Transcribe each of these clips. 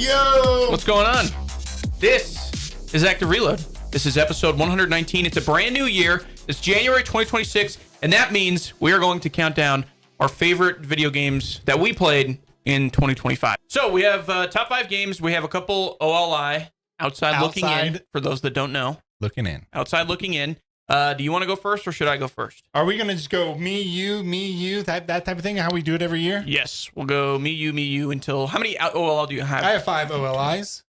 Yo! What's going on? This is Active Reload. This is episode 119. It's a brand new year. It's January 2026, and that means we are going to count down our favorite video games that we played in 2025. So we have top 5 games. We have a couple O.L.I. Outside looking in, for those that don't know. Looking in. Outside looking in. Do you want to go first, or should I go first? Are we going to just go me, you, that type of thing? How we do it every year? Yes. We'll go me, you until... How many OLL do you have? I have 5 O.L.I.s.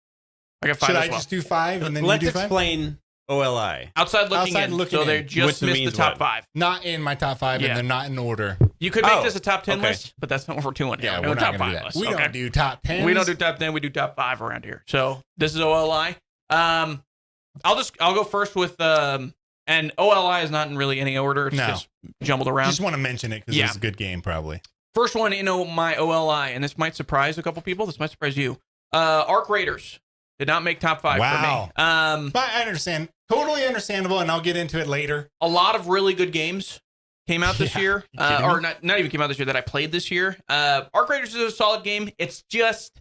I got 5 Should as I well. just do 5 and then Let's you do 5? explain O.L.I. Outside looking Outside in. looking so in. they just Which missed the means top what? 5. Not in my top 5, Yeah. and they're not in order. You could make Oh, this a top 10 okay. list, but that's not what we're doing. Yeah, We're we're doing not top going to 5 do that. list. We Okay. don't do top 10. We don't do top 10. We do top 5 around here. So this is O.L.I. I'll go first with and O.L.I. is not in really any order. It's No. just jumbled I around. just want to mention it because Yeah. it's a good game, probably. First one in my O.L.I., and this might surprise a couple people. This might surprise you. Arc Raiders did not make top 5 Wow. for me. But I understand. Totally understandable, and I'll get into it later. A lot of really good games came out this Yeah, year, you kidding or me? not even came out this year that I played this year. Arc Raiders is a solid game. It's just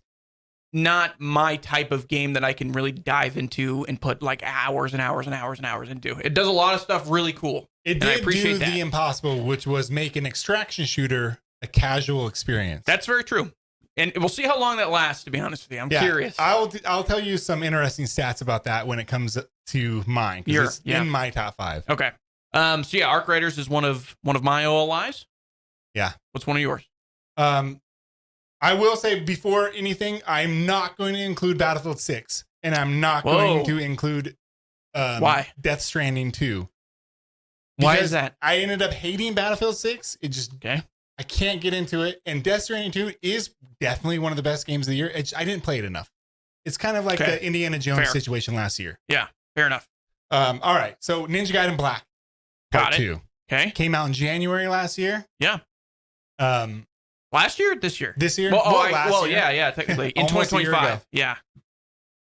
not my type of game that I can really dive into and put like hours and hours and hours and hours into. It does a lot of stuff really cool. It And I did appreciate do that. the impossible, which was make an extraction shooter a casual experience. That's very true. And we'll see how long that lasts, to be honest with you. I'm Yeah, curious. I'll tell you some interesting stats about that when it comes to mine, because it's Yeah. in my top 5. Okay. So yeah, Arc Raiders is one of my OLIs. Yeah. What's one of yours? I will say before anything, I'm not going to include Battlefield 6, and I'm not Whoa. going to include Why? Death Stranding 2. Why Because is that? I ended up hating Battlefield 6. It just Okay. I can't get into it, and Death Stranding 2 is definitely one of the best games of the year. I didn't play it enough. It's kind of like Okay. the Indiana Jones Fair. situation last year. Yeah. Fair enough. All right, so Ninja Gaiden Black Part Got it. 2 Okay. came out in January last year. Yeah. Um, Last year or this year? this year. Well, last year. yeah, technically. In Almost a year 2025. ago. Yeah.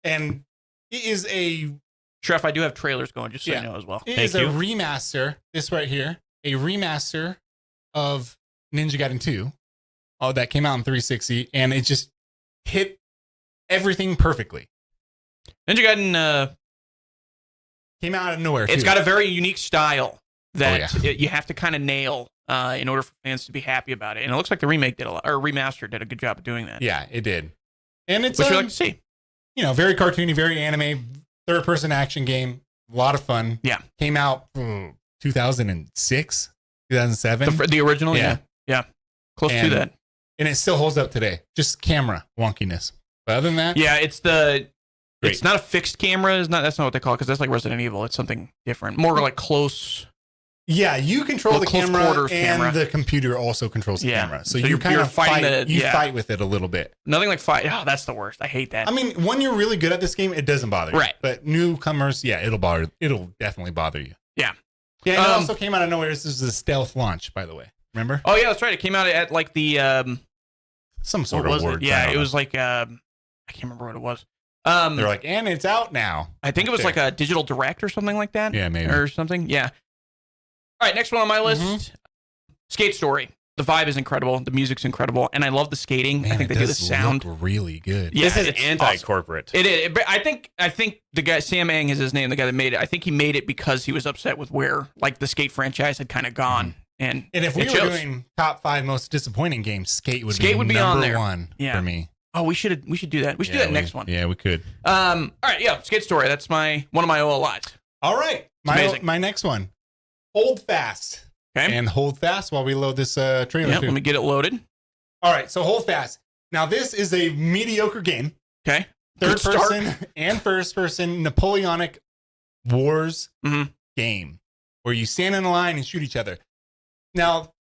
And it is a Treff, I do have trailers going, just so Yeah. you know as well. It Thank is a you. remaster. This right here, a remaster of Ninja Gaiden 2. Oh, that came out in 360, and it just hit everything perfectly. Ninja Gaiden, Came out of nowhere. it's too. got a very unique style that Oh, you have to kind of nail in order for fans to be happy about it. And it looks like the remake did remaster did a good job of doing that. Yeah, it did, and it's Which we like to see. very cartoony, very anime, third-person action game. A lot of fun. Yeah. Came out 2006, 2007, The original, Yeah. yeah. Close to And- that. and it still holds up today. Just camera wonkiness, but other than that, Yeah, it's Great. not a fixed camera. That's not what they call it, because that's like Resident Evil. It's something different, more like close. Yeah, you control Well, the close camera, quarters and camera. the computer also controls the Yeah. camera. So, So you you're kind of fighting fight. the- You yeah. fight with it a little bit. Nothing like fight. Oh, that's the worst. I hate that. I mean, when you're really good at this game, it doesn't bother you. Right. But newcomers, yeah, it'll definitely bother you. Yeah. Yeah, and it Um, also came out of nowhere. This is a stealth launch, by the way. Remember? Oh yeah, that's right. It came out at like the Some sort what of was word. it? Yeah, it was like I can't remember what it was. They're like, and it's out now. I think it was There. like a digital direct or something like that. Yeah, maybe. Or something. Yeah. All right, next one on my list. Mhm. Skate Story. The vibe is incredible. The music's incredible, and I love the skating. Man, I think it they do the does sound. look really good. Yeah, This is it's anti-corporate. It is. But I think the guy Sam Ang is his name. The guy that made it. I think he made it because he was upset with where like the skate franchise had kind of gone. And And if we it were shows. doing top 5 most disappointing games, Skate would Skate be would be number on there. 1 Yeah. for me. Oh, we should do that. We should do that next one. Yeah, we could. All right, yeah, Skate Story. That's one of my OLIs. All right. amazing. My next one. Holdfast. Okay. And hold fast while we load this trailer. Yeah, too. let me get it loaded. All right, so hold fast. Now this is a mediocre game. Okay. Third Good start. person and first person Napoleonic Wars Mhm. game where you stand in a line and shoot each other. Now,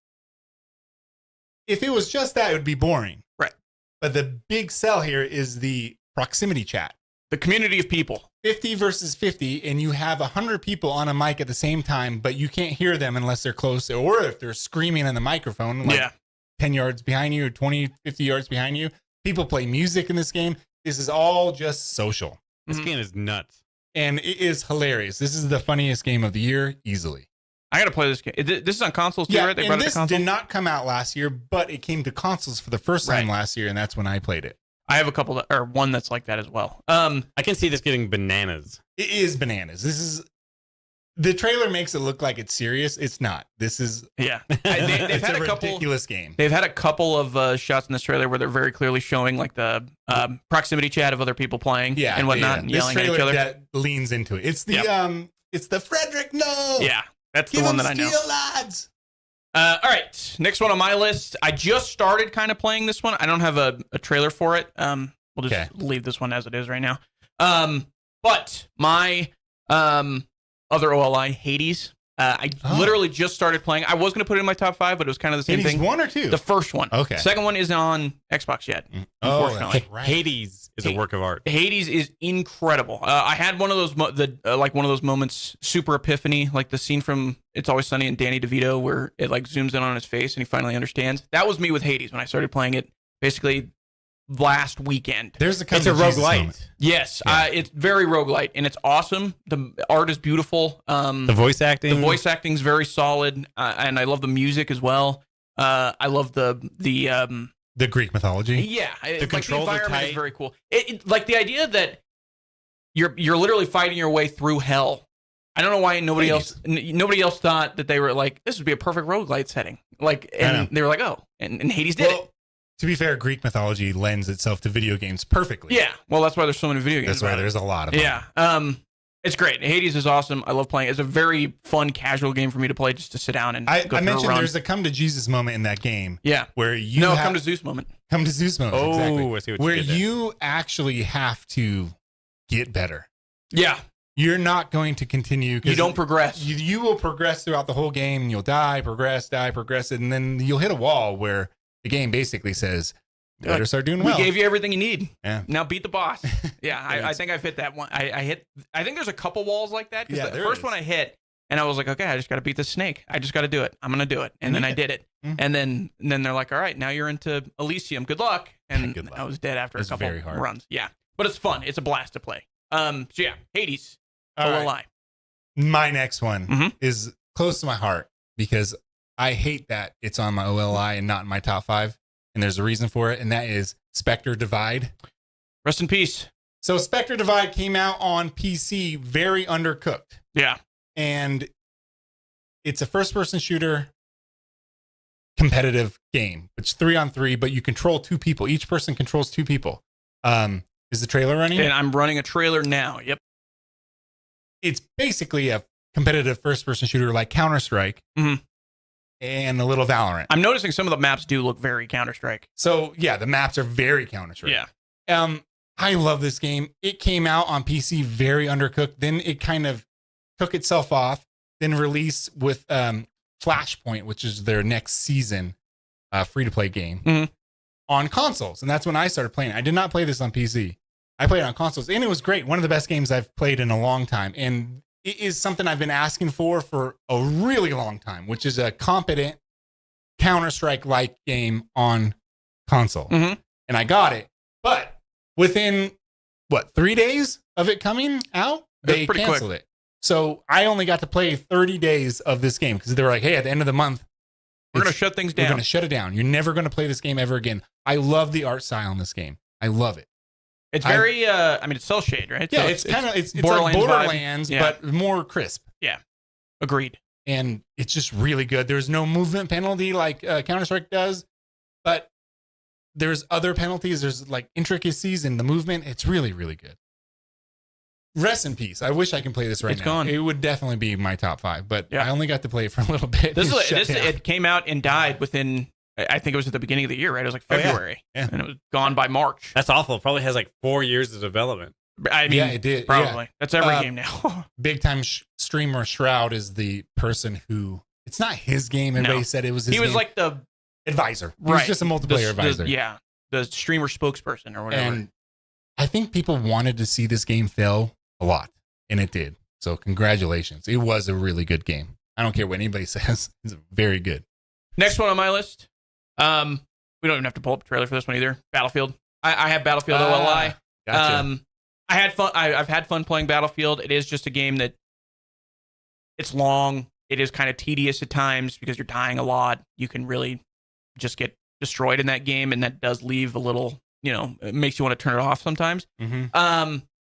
if it was just that, it would be boring. Right. But the big sell here is the proximity chat. The community of people. 50 versus 50, and you have 100 people on a mic at the same time, but you can't hear them unless they're close, or if they're screaming in the microphone, like Yeah. 10 yards behind you or 20, 50 yards behind you. People play music in this game. This is all just social. This Mhm. game is nuts. And it is hilarious. This is the funniest game of the year, easily. I gotta play this game. This is on consoles too, Yeah, right? They and brought it to this console. did not come out last year, but it came to consoles for the first time Right. last year, and that's when I played it. I have a couple or one that's like that as well. I can see this getting bananas. It is bananas. This is the trailer makes it look like it's serious. It's not. This is Yeah, they've it's had a a couple. ridiculous game. They've had a couple of shots in this trailer where they're very clearly showing like the proximity chat of other people playing and whatnot, and this yelling at trailer each other. that leans into it. It's the Frederick. No. Yeah, that's Give the one him that I know. steel, lads. All right, next one on my list. I just started kind of playing this one. I don't have a trailer for it. We'll just leave this one as it is right now. But my other O.L.I, Hades. I literally just started playing. I was going to put it in my top 5, but it was kind of the same Hades thing. 1 or 2? The first one. Okay. Second one isn't on Xbox yet. Unfortunately. Right. Hades is a work of art. Hades is incredible. I had one of those one of those moments, super epiphany, like the scene from It's Always Sunny in Danny DeVito, where it like zooms in on his face and he finally understands. That was me with Hades when I started playing it. Basically, last weekend. There's It's a roguelite. Yes, Yeah. it's very roguelite, and it's awesome. The art is beautiful. The voice acting. The voice acting is very solid, and I love the music as well. I love the Greek mythology. yeah, the controls are environment is tight. very cool. It like the idea that you're literally fighting your way through hell. I don't know why nobody else thought that they were like, this would be a perfect roguelite setting. Like, and they were like, oh, and Hades did it. To be fair, Greek mythology lends itself to video games perfectly. Yeah, well, that's why there's so many video games. That's why there's a lot of them. Yeah, it's great. Hades is awesome. I love playing. It's a very fun, casual game for me to play, just to sit down and I go through mentioned a run. there's a come to Jesus moment in that game. Yeah, where you come to Zeus moment. Come to Zeus moment. Oh, exactly. I see what where you did there. you actually have to get better. Yeah, You're not going to continue. you don't progress. You will progress throughout the whole game, and you'll die, progress, and then you'll hit a wall where the game basically says, "You better start doing well." We gave you everything you need. Yeah. Now beat the boss. Yeah, I think I've hit that one. I think there's a couple walls like that. Because the first one I hit, and I was like, okay, I just got to beat this snake. I just got to do it. I'm gonna do it, and then I did it. Mm-hmm. And then they're like, all right, now you're into Elysium. Good luck. And Good luck. I was dead after It's a couple very hard. runs. Yeah, but it's fun. It's a blast to play. So yeah, Hades. All right. O.L.I. My next one Mhm. is close to my heart because I hate that it's on my O.L.I and not in my top 5. And there's a reason for it, and that is Spectre Divide. Rest in peace. So Spectre Divide came out on PC, very undercooked. Yeah. And it's a first-person shooter competitive game. It's 3-on-3, but you control 2 people. Each person controls 2 people. Is the trailer running? And I'm running a trailer now. Yep. It's basically a competitive first-person shooter like Counter-Strike Mhm. and a little Valorant. I'm noticing some of the maps do look very Counter-Strike. So yeah, the maps are very Counter-Strike. Yeah. I love this game. It came out on PC very undercooked. Then it kind of took itself off. Then released with Flashpoint, which is their next season free-to-play game Mhm. on consoles. And that's when I started playing. I did not play this on PC. I played it on consoles, and it was great. One of the best games I've played in a long time. And it is something I've been asking for a really long time, which is a competent Counter-Strike-like game on console. Mhm. And I got it. But within, 3 days of it coming out, they pretty canceled it. So I only got to play 30 days of this game because they were like, hey, at the end of the month, We're going to shut things we're down. going to shut it down. You're never going to play this game ever again. I love the art style in this game. I love it. It's very, it's cell shade, right? Yeah, So it's kind of it's Borderlands like vibe. Borderlands, Yeah. but more crisp. Agreed. And it's just really good. There's no movement penalty like Counter-Strike does, but there's other penalties. There's like intricacies in the movement. It's really, really good. Rest in peace. I wish I can play this right It's now. gone. It would definitely be my top 5, but Yeah. I only got to play it for a little bit. This It shut down. it came out and died within, I think it was at the beginning of the year, right? It was like Oh, yeah. February. Yeah. And it was gone by March. That's awful. It probably has like 4 years of development. I mean, Yeah, it did. probably. Yeah. That's every game now. Big time streamer Shroud is the person who, it's not his game. Everybody No. said it was his He was game. like the Advisor. He was Right. just a multiplayer advisor. the streamer spokesperson or whatever. And I think people wanted to see this game fail a lot, and it did. So congratulations. It was a really good game. I don't care what anybody says. It's very good. Next one on my list. We don't even have to pull up a trailer for this one either. Battlefield. I have Battlefield O.L.I. Gotcha. I had fun. I've had fun playing Battlefield. It is just a game that it's long. It is kind of tedious at times because you're dying a lot. You can really just get destroyed in that game, and that does leave a little it makes you want to turn it off sometimes. Mm-hmm.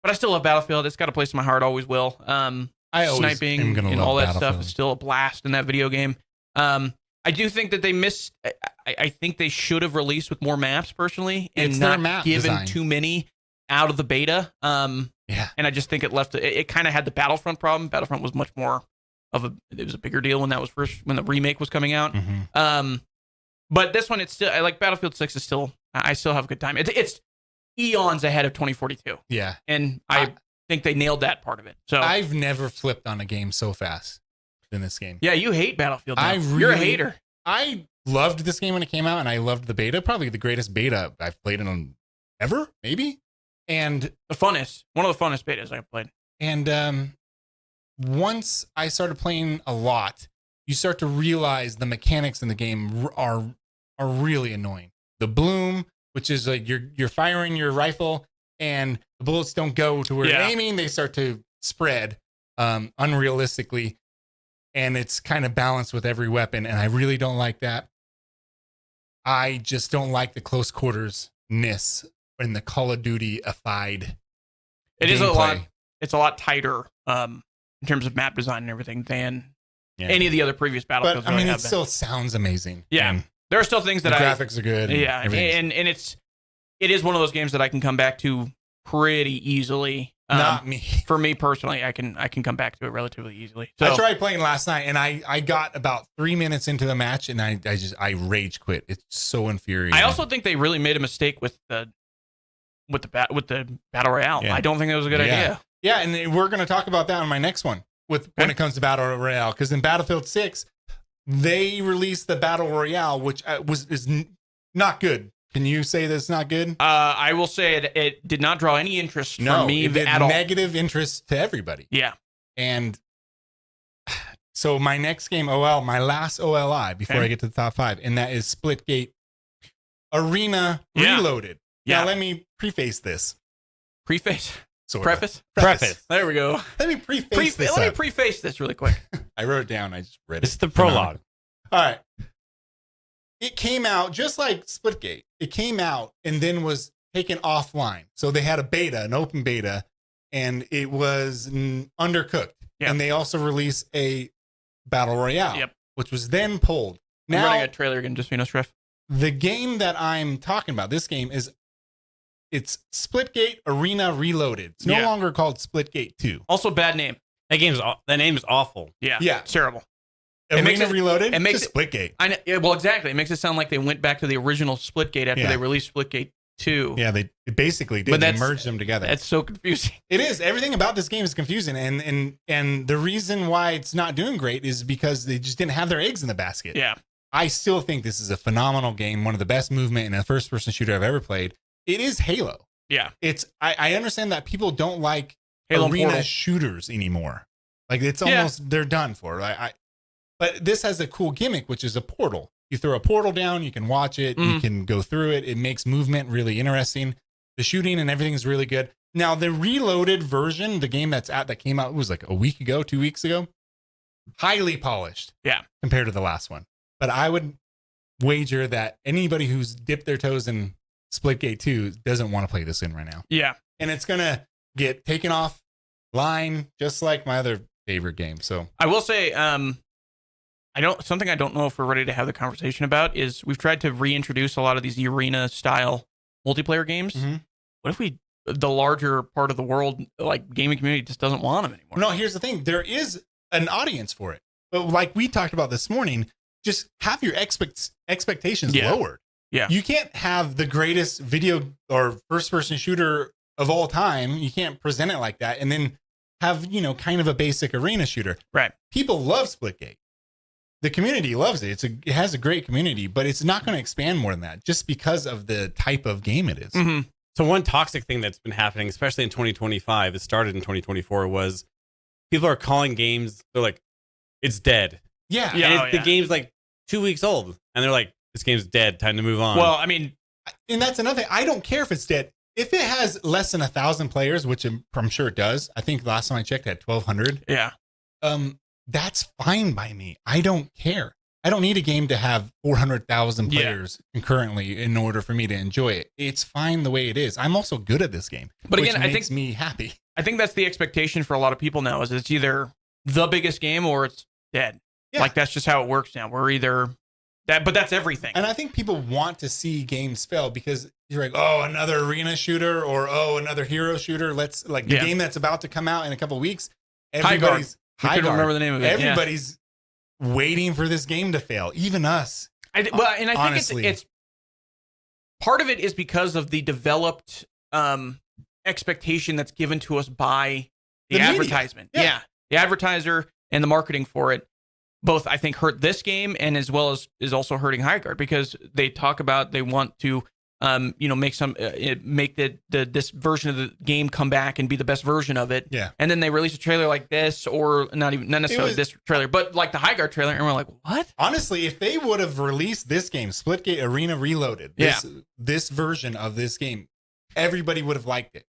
But I still love Battlefield. It's got a place in my heart, always will. I always Sniping am gonna and love all that stuff Battlefield. is still a blast in that video game. I do think that they missed. I think they should have released with more maps personally, and It's their not map given design. too many out of the beta. Yeah. And I just think it left. It kind of had the Battlefront problem. Battlefront was much more of a. It was a bigger deal when the remake was coming out. Mm-hmm. But this one, it's still. I like Battlefield 6 is still. I still have a good time. It's eons ahead of 2042, Yeah. and I think they nailed that part of it. So I've never flipped on a game so fast than this game. yeah, you hate Battlefield. Now. You're a really- hater. I loved this game when it came out, and I loved the beta. Probably the greatest beta I've played in ever, maybe. And One of the funnest betas I've played. Once I started playing a lot, you start to realize the mechanics in the game are really annoying. The bloom, which is like you're firing your rifle, and the bullets don't go to where you're aiming; they start to spread unrealistically, and it's kind of balanced with every weapon. And I really don't like that. I just don't like the close quarters-ness in the Call of Duty-ified. It is a gameplay. lot. It's a lot tighter in terms of map design and everything than any of the other previous Battlefields. But I mean, really it have been. still sounds amazing. Yeah. And There are still things the that graphics are good. Yeah, everything's- and it is one of those games that I can come back to pretty easily. Not me. For me personally, I can come back to it relatively easily. So I tried playing last night, and I got about 3 minutes into the match, and I rage quit. It's so infuriating. I also think they really made a mistake with the battle royale. Yeah. I don't think that was a good idea. Yeah, and we're going to talk about that on my next one when it comes to battle royale, because in Battlefield 6, they released the battle royale, which is not good. Can you say that it's not good? I will say it did not draw any interest from me it did at all. negative interest to everybody. Yeah. And so my next game, O.L., my last O.L.I. before I get to the top 5, and that is Splitgate Arena Reloaded. Yeah. Now, let me preface this. Preface? Sorta. Preface. There we go. Let me preface this. Let me up. preface this really quick. I wrote it down. I just read it. This is the prologue. All right. It came out just like Splitgate. It came out and then was taken offline. So they had a beta, an open beta, and it was undercooked. Yep. And they also released a battle royale, which was then pulled. I'm running a trailer again, just so you know, Striff. The game that I'm talking about, this game it's Splitgate Arena Reloaded. It's no longer called Splitgate 2. Also, bad name. That name is awful. Yeah. Yeah. It's terrible. Arena Reloaded? It makes just Splitgate. I know, well, exactly. It makes it sound like they went back to the original Splitgate after they released Splitgate 2. Yeah, they basically did. They merged them together. That's so confusing. It is. Everything about this game is confusing. And the reason why it's not doing great is because they just didn't have their eggs in the basket. Yeah. I still think this is a phenomenal game. One of the best movement in a first-person shooter I've ever played. It is Halo. Yeah. I understand that people don't like Halo arena shooters anymore. Like it's almost they're done for. But this has a cool gimmick, which is a portal. You throw a portal down, you can watch it, you can go through it. It makes movement really interesting. The shooting and everything is really good. Now the reloaded version, the game that came out, it was like a week ago, 2 weeks ago, highly polished. Yeah. Compared to the last one. But I would wager that anybody who's dipped their toes in Splitgate 2 doesn't want to play this in right now. Yeah. And it's going to get taken off line just like my other favorite game. So I will say, something I don't know if we're ready to have the conversation about is we've tried to reintroduce a lot of these arena style multiplayer games. Mm-hmm. What if the larger part of the world, like gaming community, just doesn't want them anymore? No, here's the thing. There is an audience for it. But like we talked about this morning, just have your expectations lowered. Yeah. You can't have the greatest video or first person shooter of all time. You can't present it like that and then have, kind of a basic arena shooter. Right. People love Splitgate. The community loves it. It has a great community, but it's not going to expand more than that just because of the type of game it is. Mm-hmm. So one toxic thing that's been happening, especially in 2025, it started in 2024, was people are calling games, they're like, it's dead. Yeah. And the game's like 2 weeks old. And they're like, this game's dead. Time to move on. Well, I mean, and that's another thing. I don't care if it's dead. If it has less than 1,000 players, which I'm sure it does. I think last time I checked it had 1,200. Yeah. That's fine by me. I don't care. I don't need a game to have 400,000 Yeah. players concurrently in order for me to enjoy it. It's fine the way it is. I'm also good at this game, But which again, I makes think me happy. I think that's the expectation for a lot of people now is it's either the biggest game or it's dead. Yeah. Like that's just how it works now. We're either that, but that's everything. And I think people want to see games fail because you're like, oh, another arena shooter or oh, another hero shooter. Let's like the Yeah. game that's about to come out in a couple of weeks. I couldn't remember the name of it. Everybody's waiting for this game to fail, even us. I think honestly. it's part of it is because of the developed expectation that's given to us by the The media. advertisement. Yeah. Yeah, the advertiser and the marketing for it both, I think, hurt this game and as well as is also hurting Highguard because they talk about they want to, make this version of the game come back and be the best version of it. Yeah. And then they release a trailer like this, or not necessarily this trailer, but like the Highguard trailer, and we're like, what? Honestly, if they would have released this game, Splitgate Arena Reloaded, this version of this game, everybody would have liked it.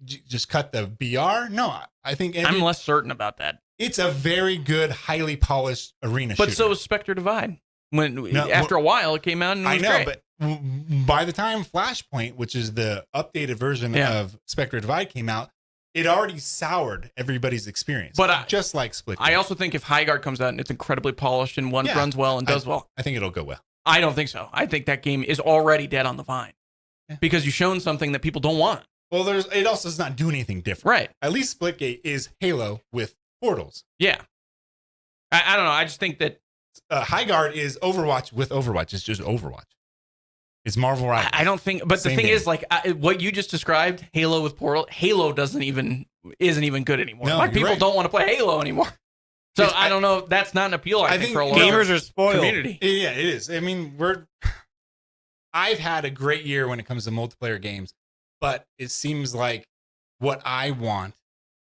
Just cut the BR? No, I think I'm less certain about that. It's a very good, highly polished arena shooter. But so was Spectre Divide. After a while, it came out and it was great. But by the time Flashpoint, which is the updated version of Spectre Divide, came out, it already soured everybody's experience. But just like Splitgate. I also think if Highguard comes out and it's incredibly polished and runs well and does well, I think it'll go well. I don't think so. I think that game is already dead on the vine because you've shown something that people don't want. Well, it also does not do anything different. Right. At least Splitgate is Halo with portals. Yeah. I don't know. I just think that Highguard is Overwatch with Overwatch. It's just Overwatch. It's Marvel Rivals. I don't think, but the thing is, like what you just described, Halo with Portal, Halo isn't even good anymore. No, like people right. don't want to play Halo anymore. So I don't know. That's not an appeal. I think for a lot gamers of are spoiled. community. Yeah, it is. I mean, I've had a great year when it comes to multiplayer games, but it seems like what I want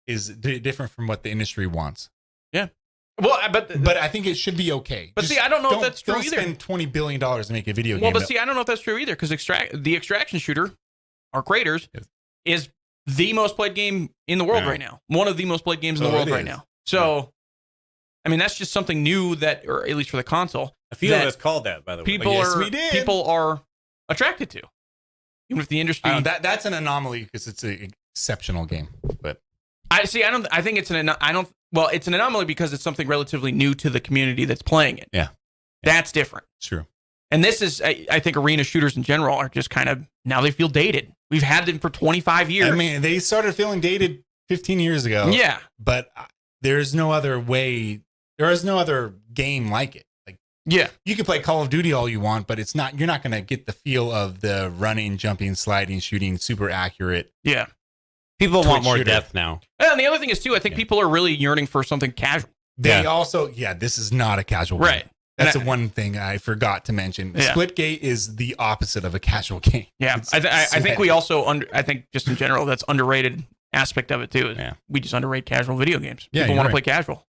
is different from what the industry wants. Yeah. Well, but I think it should be okay. But see, I don't know if that's true don't either. Spend $20 billion to make a video game. Well, but see, I don't know if that's true either because the extraction shooter, our creators, is the most played game in the world right now. One of the most played games in the world right now. So, I mean, that's just something new that, or at least for the console, I feel that's called that, by the way. People are attracted to. Even if the industry, that's an anomaly because it's an exceptional game. But it's an anomaly because it's something relatively new to the community that's playing it. Yeah. That's different. It's true. And this is, I think arena shooters in general are just kind of, now they feel dated. We've had them for 25 years. I mean, they started feeling dated 15 years ago. Yeah. But there's no other way. There is no other game like it. Like, yeah, you can play Call of Duty all you want, but you're not going to get the feel of the running, jumping, sliding, shooting, super accurate. Yeah. People want more shooter. depth now. And the other thing is, too, I think people are really yearning for something casual. They also, this is not a casual game. Right. That's the one thing I forgot to mention. Yeah. Splitgate is the opposite of a casual game. Yeah. I think we also, I think just in general, that's underrated aspect of it, too. Is we just underrate casual video games. Yeah, people want to play casual.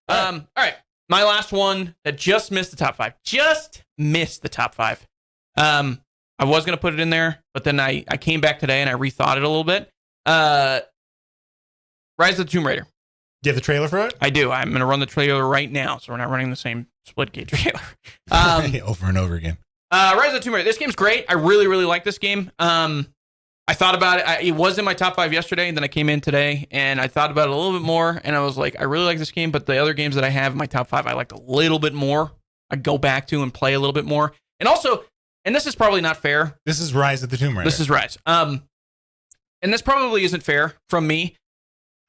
All right. My last one that just missed the top 5. Just missed the top 5. I was going to put it in there, but then I came back today and I rethought it a little bit. Rise of the Tomb Raider. Do you have the trailer for it? I do. I'm going to run the trailer right now, so we're not running the same Splitgate trailer. Over and over again. Rise of the Tomb Raider. This game's great. I really, really like this game. I thought about it. It was in my top 5 yesterday, and then I came in today, and I thought about it a little bit more, and I was like, I really like this game, but the other games that I have in my top 5, I liked a little bit more. I go back to and play a little bit more. And also, and this is probably not fair. This is Rise of the Tomb Raider. This is Rise. And this probably isn't fair from me.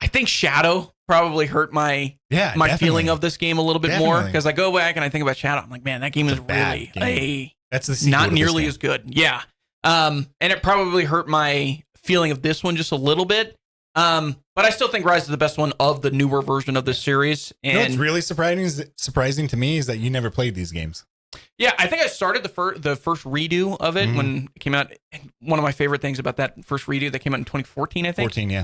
I think Shadow probably hurt my feeling of this game a little bit more because I go back and I think about Shadow. I'm like, man, that game is really that's the sequel not nearly as good. Yeah. And it probably hurt my feeling of this one just a little bit. But I still think Rise is the best one of the newer version of this series. And what's really surprising to me is that you never played these games. Yeah, I think I started the first redo of it when it came out. One of my favorite things about that first redo that came out in 2014, I think. 14, yeah.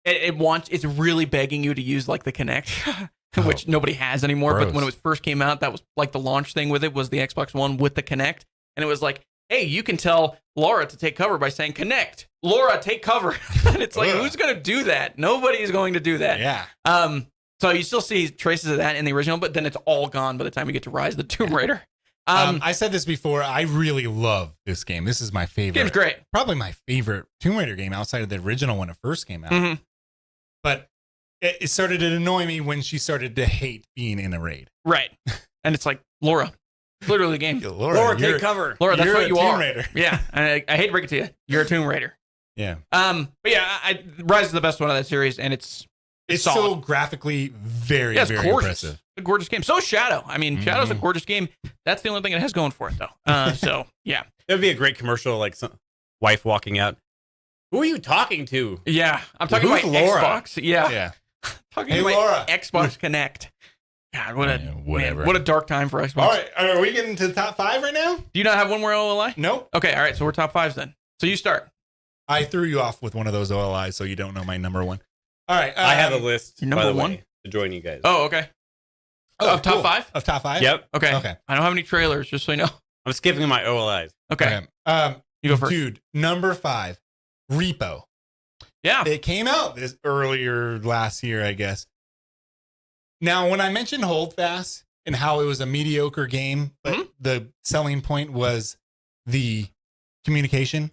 It's really begging you to use like the Kinect, which nobody has anymore. Gross. But when it first came out, that was like the launch thing with it was the Xbox One with the Kinect, and it was like, hey, you can tell Laura to take cover by saying Kinect. Laura, take cover. And it's like, who's going to do that? Nobody is going to do that. Yeah. So you still see traces of that in the original, but then it's all gone by the time you get to Rise of the Tomb Raider. I said this before. I really love this game. This is my favorite. Game's great. Probably my favorite Tomb Raider game outside of the original when it first came out. Mm-hmm. But it started to annoy me when she started to hate being in a raid. Right. And it's like, Laura, literally the game. Laura, take cover. Laura, that's you're what a you Tomb are. Raider. Yeah. And I hate to break it to you. You're a Tomb Raider. Yeah. But yeah, Rise is the best one of that series, and it's so solid. graphically very, It's very gorgeous. impressive. A gorgeous game. So is Shadow. I mean, Shadow's a gorgeous game. That's the only thing it has going for it, though. So, yeah. It would be a great commercial, like some wife walking out. Who are you talking to? Yeah. I'm talking Who's about Laura? Xbox. Yeah. Yeah. Talking Hey, to my Laura. Xbox Connect. God, what a whatever. man, what a dark time for Xbox. All right. Are we getting to the top 5 right now? Do you not have one more O.L.I? Nope. Okay, all right. So we're top 5s then. So you start. I threw you off with one of those O.L.I, so you don't know my number one. All right. I have a list, your by number the one? way, to join you guys. Oh, okay. Of top 5? Of top 5? Yep. Okay. Okay. I don't have any trailers, just so you know. I'm skipping my OLIs. Okay. You go first. Dude, number 5, Repo. Yeah. It came out this earlier last year, I guess. Now, when I mentioned Holdfast and how it was a mediocre game, but the selling point was the communication,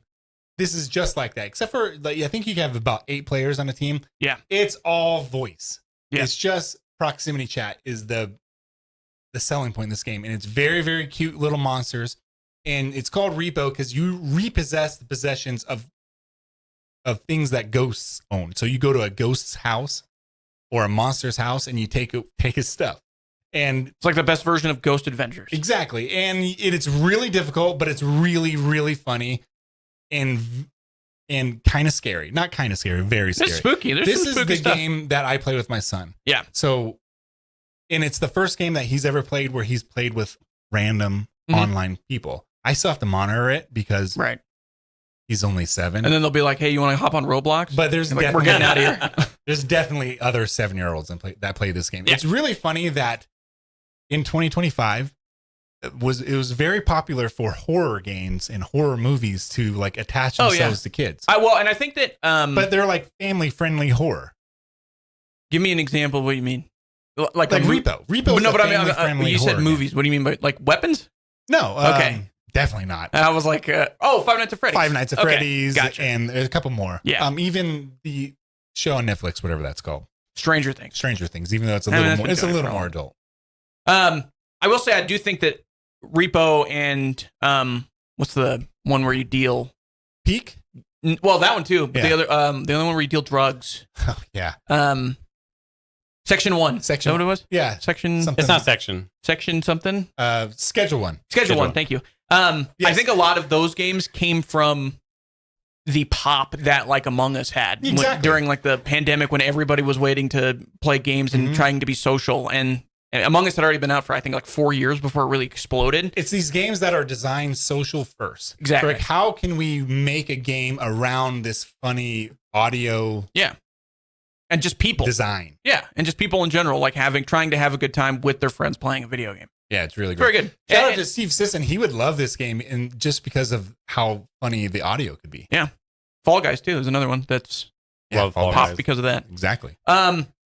this is just like that. Except for, like, I think you have about 8 players on a team. Yeah. It's all voice. Yeah. It's just proximity chat is the selling point in this game. And it's very, very cute little monsters. And it's called Repo because you repossess the possessions of things that ghosts own. So you go to a ghost's house or a monster's house and you take his stuff. And It's like the best version of Ghost Adventures. exactly. And it's really difficult, but it's really, really funny and kind of scary. Not kind of scary, very scary. It's spooky. There's This some is spooky the stuff. game that I play with my son. Yeah. So, and it's the first game that he's ever played where he's played with random online people. I still have to monitor it because Right. he's only 7. And then they'll be like, hey, you want to hop on Roblox? But there's Like, we're getting out of here. There's definitely other 7-year-olds that play this game. Yeah. It's really funny that in 2025 it was very popular for horror games and horror movies to like attach Oh, themselves to kids. And I think that, But they're like family friendly horror. give me an example of what you mean. Like Repo. Repo is No, but I family mean, friendly you said horror movies. What do you mean by like weapons? game. No. Okay. Definitely not. And I was like, Five Nights at Freddy's. Five Nights at Okay, Freddy's. gotcha. And there's a couple more. Yeah. Even the show on Netflix, whatever that's called. Stranger Things. Stranger Things, even though it's a I mean, little that's more, been it's a going little for a more while. adult. I will say I do think that Repo and what's the one where you deal? Peak? Well, that one too. But Yeah. the other one where you deal drugs. Oh, yeah. Section 1. Is that what it was? Yeah. Section Something. It's not section. Section something. Schedule 1. Schedule 1. Thank you. I Yes. think a lot of those games came from the pop that like Among Us had Exactly. during like the pandemic when everybody was waiting to play games and trying to be social. And Among Us had already been out for I think like 4 years before it really exploded. It's these games that are designed social first. Exactly. Like, how can we make a game around this funny audio And just people. design? Yeah. And just people in general, like trying to have a good time with their friends playing a video game. Yeah, it's really Very good. good. Shout out And- to Steve Sisson. He would love this game, and just because of how funny the audio could be. Fall Guys too is another one that's Love Fall popped Guys. because of that. Exactly.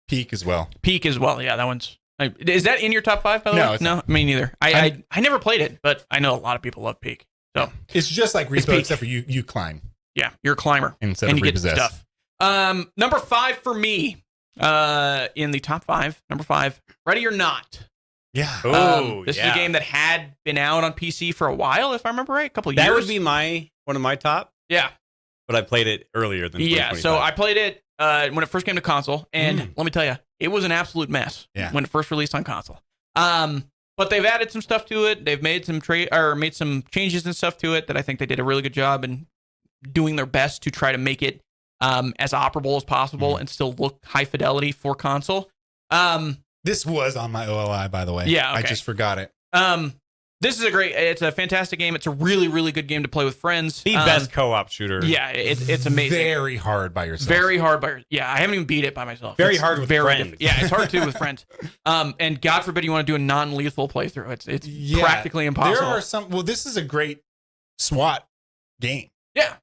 Peak as well. Peak as well. Yeah, that one's. Is that in your top 5? By the No, way? it's No, not. me neither. I never played it, but I know a lot of people love Peak. So It's just like It's Repo, Peak. except for you climb yeah, you're a climber instead and of you get repossess. stuff. Number 5 for me. In the top 5. Number 5. Ready or Not. Yeah. Oh, This is a game that had been out on PC for a while, if I remember right, a couple of years. That would be one of my top, yeah. but I played it earlier than Yeah, so I played it when it first came to console, and let me tell you, it was an absolute mess when it first released on console. But they've added some stuff to it. They've made some made some changes and stuff to it that I think they did a really good job in doing their best to try to make it as operable as possible and still look high fidelity for console. This was on my O.L.I, by the way. Yeah, I okay. just forgot it. This is it's a fantastic game. It's a really, really good game to play with friends. the best co-op shooter. Yeah, it's amazing. Very hard by yourself. Very hard I haven't even beat it by myself. Very It's hard with very friends. Yeah, it's hard too with friends. And God forbid you want to do a non-lethal playthrough. It's Yeah, practically impossible. There are some. Well, this is a great SWAT game. Yeah.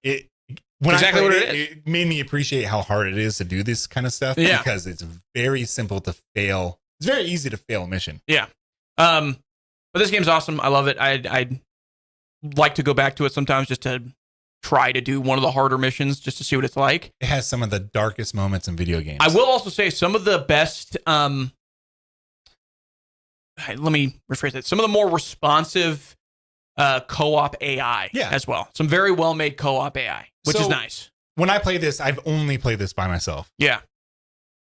when exactly I what played it is. it made me appreciate how hard it is to do this kind of stuff Yeah. because it's very simple to fail. It's very easy to fail a mission. Yeah. But this game's awesome. I love it. I'd like to go back to it sometimes just to try to do one of the harder missions just to see what it's like. It has some of the darkest moments in video games. I will also say some of the best, let me rephrase it. Some of the more responsive co-op AI as well. Some very well-made co-op AI, which is nice. When I play this, I've only played this by myself. Yeah.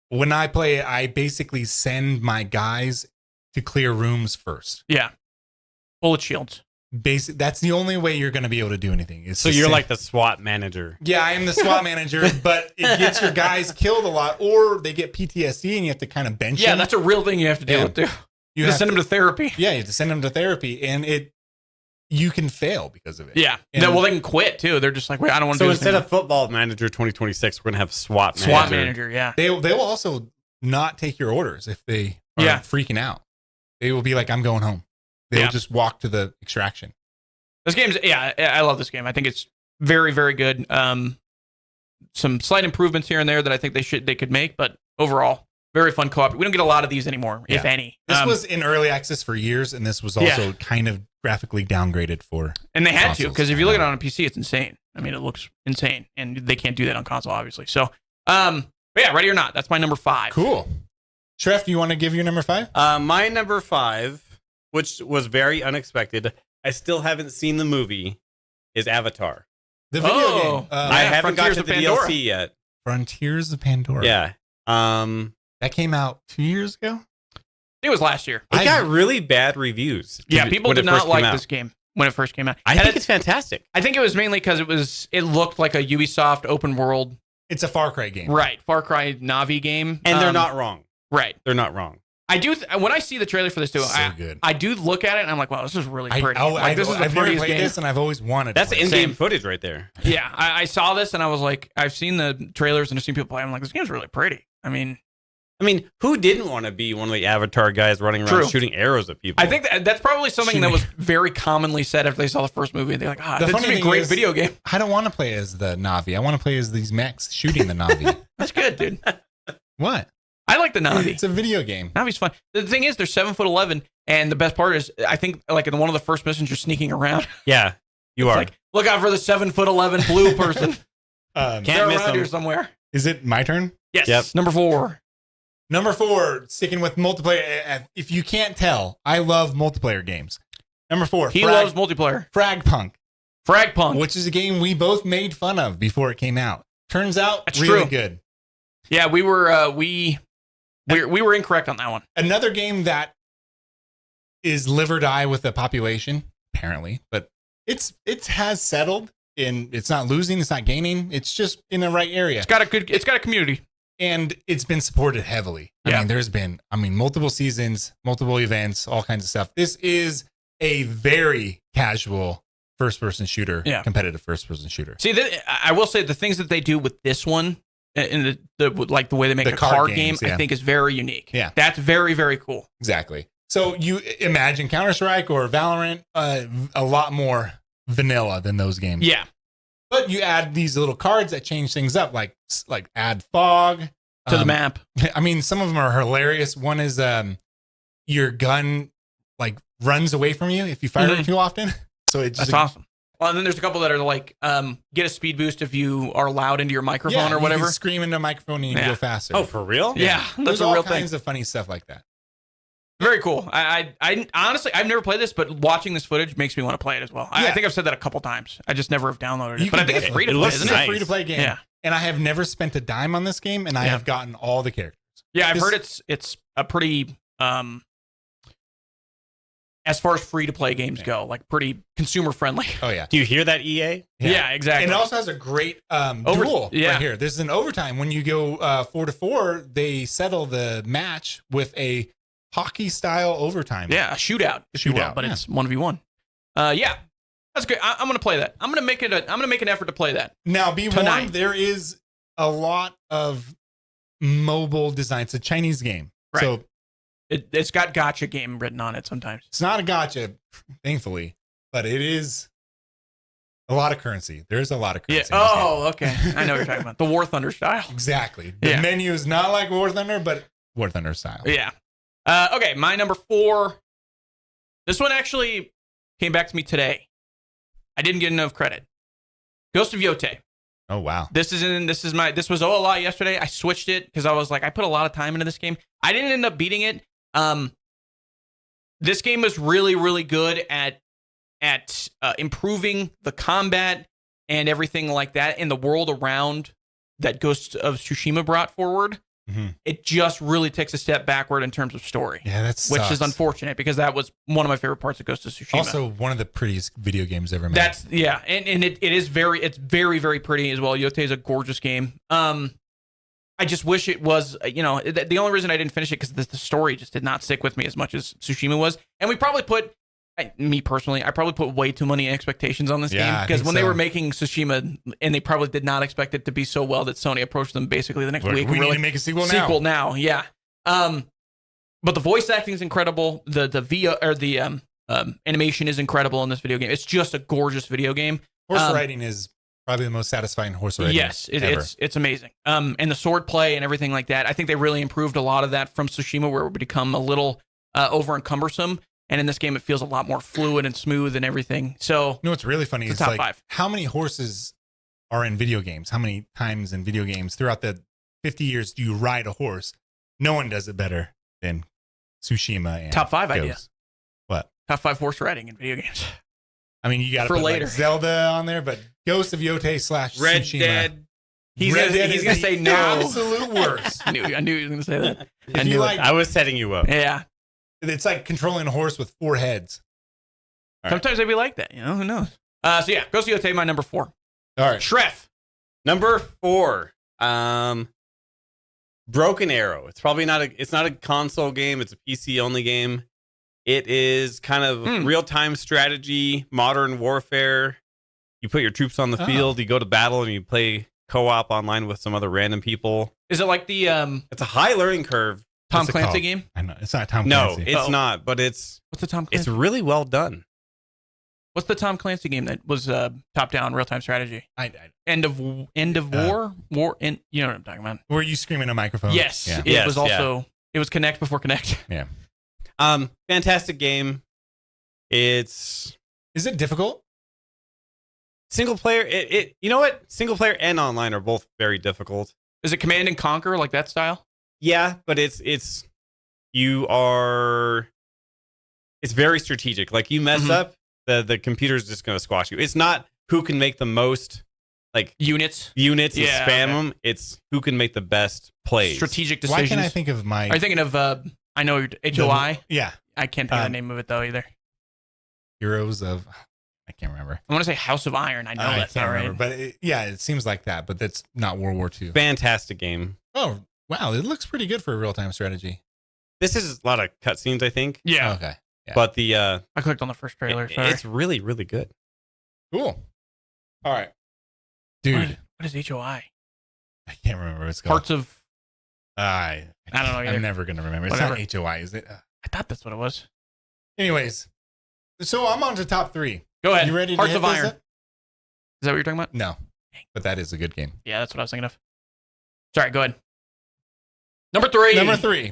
When I play it, I basically send my guys to clear rooms first. Yeah. Bullet shields. That's the only way you're going to be able to do anything. So you're like the SWAT manager. Yeah, I am the SWAT manager, but it gets your guys killed a lot, or they get PTSD and you have to kind of bench them. Yeah, that's a real thing you have to deal with, too. You have to send them to therapy. Yeah, you have to send them to therapy, and you can fail because of it. Yeah. Well, they can quit, too. They're just like, wait, I don't want to do this instead anymore. of Football Manager 2026, we're going to have SWAT Manager. SWAT Manager, yeah. They will also not take your orders if they are freaking out. They will be like, I'm going home. They will just walk to the extraction. This game's, I love this game. I think it's very, very good. Some slight improvements here and there that I think they could make, but overall, very fun co-op. We don't get a lot of these anymore, if any. This was in early access for years, and this was also kind of graphically downgraded for. And they had to, because if you look at it on a PC, it's insane. I mean, it looks insane, and they can't do that on console, obviously. So, but yeah, Ready or Not. That's my number 5. Cool. Shref, do you want to give your number 5? My number 5, which was very unexpected, I still haven't seen the movie, is Avatar. The video game. I haven't got to the DLC yet. Frontiers of Pandora. Yeah. That came out 2 years ago? It was last year. It got really bad reviews. Yeah, people did not like this game when it first came out. I think it's fantastic. I think it was mainly because it looked like a Ubisoft open world. It's a Far Cry game. Right. Far Cry Navi game. And they're not wrong. Right. They're not wrong. I do. When I see the trailer for this too, good. I do look at it and I'm like, wow, this is really pretty. I've this is the never prettiest played game. this, and I've always wanted. That's to in-game footage right there. Yeah, I saw this and I was like, I've seen the trailers and I've seen people play. I'm like, this game's really pretty. I mean, who didn't want to be one of the Avatar guys running around shooting arrows at people? I think that's probably something that was very commonly said after they saw the first movie. They're like, this would be a great video game. I don't want to play as the Navi. I want to play as these mechs shooting the Navi. That's good, dude. What? I like the Navi. It's a video game. Navi's fun. The thing is, they're 7'11", and the best part is, I think, like in one of the first missions, you're sneaking around. Yeah, you are. Like, look out for the 7'11" blue person. Can't They're miss around them. here somewhere. Is it my turn? Yes. Yep. Number 4. Number 4, sticking with multiplayer. If you can't tell, I love multiplayer games. Number 4, He loves multiplayer. Fragpunk, which is a game we both made fun of before it came out. Turns out, That's really true. good. Yeah, we were we were incorrect on that one. Another game that is live or die with the population, apparently, but it has settled in. It's not losing, it's not gaining. It's just in the right area. It's got a community. And it's been supported heavily. Yeah. I mean, there's been, multiple seasons, multiple events, all kinds of stuff. This is a very casual first-person shooter, competitive first-person shooter. See, I will say the things that they do with this one, and the way they make a card game, I think is very unique. Yeah. That's very, very cool. Exactly. So you imagine Counter-Strike or Valorant, a lot more vanilla than those games. Yeah. But you add these little cards that change things up, like add fog to the map. I mean, some of them are hilarious. One is your gun runs away from you if you fire it too often. So it's just that's awesome. Well, and then there's a couple that are like get a speed boost if you are loud into your microphone or whatever. You can scream into a microphone and you can go faster. Oh, for real? Yeah, there's a all real kinds thing. of funny stuff like that. Very cool. I honestly, I've never played this, but watching this footage makes me want to play it as well. I think I've said that a couple times. I just never have downloaded it. But I think it's free to play, isn't it? It's a free to play game. Yeah. And I have never spent a dime on this game, and I have gotten all the characters. Yeah, I've heard it's a pretty as far as free to play games go, like pretty consumer friendly. Oh yeah. Do you hear that, EA? Yeah, exactly. And it also has a great duel right here. This is an overtime. When you go 4-4, they settle the match with a hockey style overtime. Yeah, a shootout, if you will, but it's 1v1. Yeah, that's good. I'm gonna play that. I'm gonna make an effort to play that. Now, be warned, there is a lot of mobile design. It's a Chinese game, right. So it's got gotcha game written on it. Sometimes it's not a gotcha, thankfully, but it is A lot of currency. There's a lot of Yeah. currency. in this game. Oh, okay. I know what you're talking about. The War Thunder style. Exactly. The Yeah. menu is not like War Thunder, but War Thunder style. Yeah. Okay, my number 4. This one actually came back to me today. I didn't get enough credit. Ghost of Yotei. Oh wow. This was O.L.I yesterday. I switched it because I was like, I put a lot of time into this game. I didn't end up beating it. This game was really, really good at improving the combat and everything like that in the world around that Ghost of Tsushima brought forward. Mm-hmm. It just really takes a step backward in terms of story. Yeah, that's which is unfortunate because that was one of my favorite parts of Ghost of Tsushima. Also, one of the prettiest video games ever made. And it's very, very pretty as well. Yotei is a gorgeous game. I just wish it was, the only reason I didn't finish it because the story just did not stick with me as much as Tsushima was. And we probably me personally, I probably put way too many expectations on this game because when they were making Tsushima, and they probably did not expect it to be so well that Sony approached them basically the next week. We need to make a sequel now. Yeah. But the voice acting is incredible. The animation is incredible in this video game. It's just a gorgeous video game. Horse riding is probably the most satisfying horse riding. Yes, it's amazing. And the sword play and everything like that. I think they really improved a lot of that from Tsushima, where it would become a little over encumbersome. And in this game, it feels a lot more fluid and smooth and everything. So, you know what's really funny is top like 5. How many horses are in video games? How many times in video games throughout the 50 years do you ride a horse? No one does it better than Tsushima. And top 5 Ghost. idea. What? Top 5 horse riding in video games. I mean, you got to For put later. like Zelda on there, but Ghost of Yotei / Red Tsushima. Dead. He's going to say no. Absolute worst. I knew he was going to say that. If you like, I was setting you up. Yeah. it's like controlling a horse with 4 heads. All right. Sometimes they'd be like that. Who knows? So yeah, Ghost of Yotei, my number 4. All right. Shref. Number 4. Broken Arrow. It's probably not a console game. It's a PC only game. It is kind of real-time strategy, modern warfare. You put your troops on the field, you go to battle, and you play co-op online with some other random people. Is it like the It's a high learning curve. Tom What's it Clancy called? game? I know it's not Tom No, Clancy. it's not, but it's What's the Tom Clancy? really well done. What's the Tom Clancy game that was top-down real-time strategy? End of war? You know what I'm talking about? Were you screaming a microphone? Yes. Yeah. It was also it was Connect before Connect. Yeah. Fantastic game. It's Is it difficult? single player. You know what? Single player and online are both very difficult. Is it Command and Conquer like that style? Yeah, but it's very strategic. Like you mess up, the computer's just going to squash you. It's not who can make the most like Units and Yeah, spam okay. them. It's who can make the best plays. strategic decisions. Why can't I think of my? Are you thinking of I know HOI? Yeah. I can't think of the name of it though either. Heroes of. I can't remember. I want to say House of Iron. I know I that's can't not right. remember, but it seems like that. But that's not World War II. Fantastic game. Oh wow, it looks pretty good for a real time strategy. This is a lot of cutscenes, I think. Yeah. Oh, okay. Yeah. But the I clicked on the first trailer. Sorry. it's really, really good. Cool. All right, dude. What is HOI? I can't remember what it's called. Parts of. I don't know either. I'm never gonna remember. Whatever. It's not HOI, is it? I thought that's what it was. Anyways, so I'm on to top 3. Go ahead. You ready? Hearts to of hit Iron. this? Is that what you're talking about? No, but that is a good game. Yeah, that's what I was thinking of. Sorry, go ahead. Number 3. Number 3.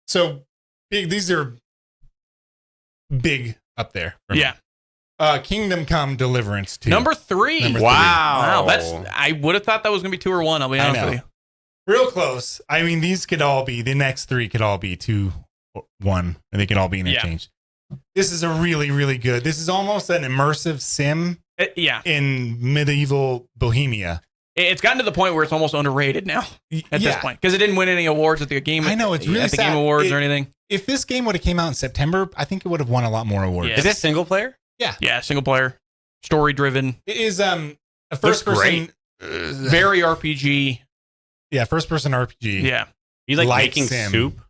So big. These are big up there. for me. Yeah. Kingdom Come Deliverance 2. Number 3. Number 3. Wow. Wow. I would have thought that was going to be 2 or 1. I'll be honest know. with you. Real close. I mean, the next 3 could all be 2 or 1, and they could all be interchanged. This is a really, really good. This is almost an immersive sim Yeah. in medieval Bohemia. It's gotten to the point where it's almost underrated now at this point because it didn't win any awards at the game. I know, it's really at the sad. Game Awards or anything. If this game would have came out in September, I think it would have won a lot more awards. Yeah. Is this single player? Yeah, single player, story driven, It is a first person, very RPG. first person RPG. Yeah, You like Light making sim. soup?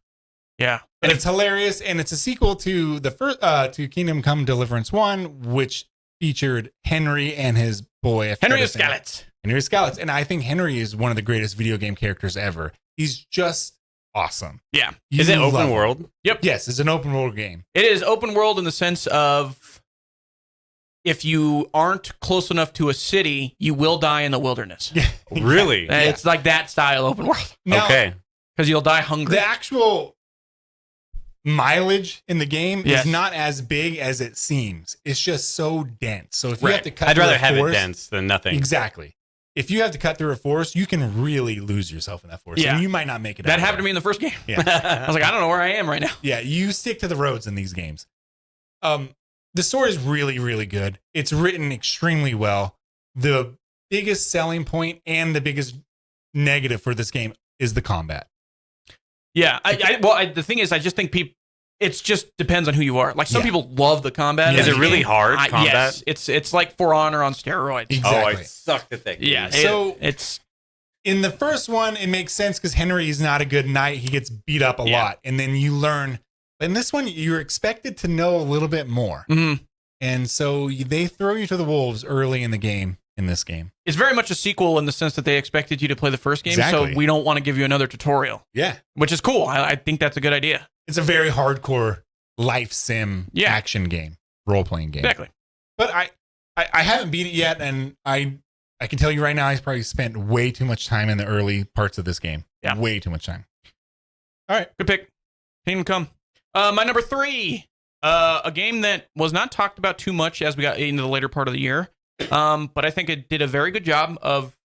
yeah. And it's hilarious, and it's a sequel to the first to Kingdom Come Deliverance 1, which featured Henry and his boy. Henry Escalette. Henry Escalette, and I think Henry is one of the greatest video game characters ever. He's just awesome. Yeah. Is it You love open him. world? Yes, it's an open world game. It is open world in the sense of if you aren't close enough to a city, you will die in the wilderness. Really? It's like that style open world. Now, Okay. Because you'll die hungry. The actual mileage in the game Yes. is not as big as it seems. It's just so dense. So if you Right. have to cut I'd through rather a have it forest- dense than nothing. Exactly. If you have to cut through a forest, you can really lose yourself in that forest. Yeah. And you might not make it out. That happened to me in the first game. Yeah. I was like, I don't know where I am right now. Yeah, you stick to the roads in these games. The story is really, really good. It's written extremely well. The biggest selling point and the biggest negative for this game is the combat. Yeah. The thing is, I just think it just depends on who you are. Like some Yeah. people love the combat. Yeah. Is it really hard, combat? Yes. It's like For Honor on steroids. Exactly. Oh, I sucked at that game. Yeah. So- it's In the first one, it makes sense because Henry is not a good knight. He gets beat up a lot. And then you learn. In this one, you're expected to know a little bit more. mhm. And so they throw you to the wolves early in the game, in this game. It's very much a sequel in the sense that they expected you to play the first game. Exactly. So we don't want to give you another tutorial, Yeah. which is cool. I think that's a good idea. It's a very hardcore life sim action game, role-playing game. Exactly. But I haven't beat it yet, and I can tell you right now, I probably spent way too much time in the early parts of this game. Yeah. Way too much time. All right. Good pick. Kingdom Come. My number 3, a game that was not talked about too much as we got into the later part of the year, but I think it did a very good job of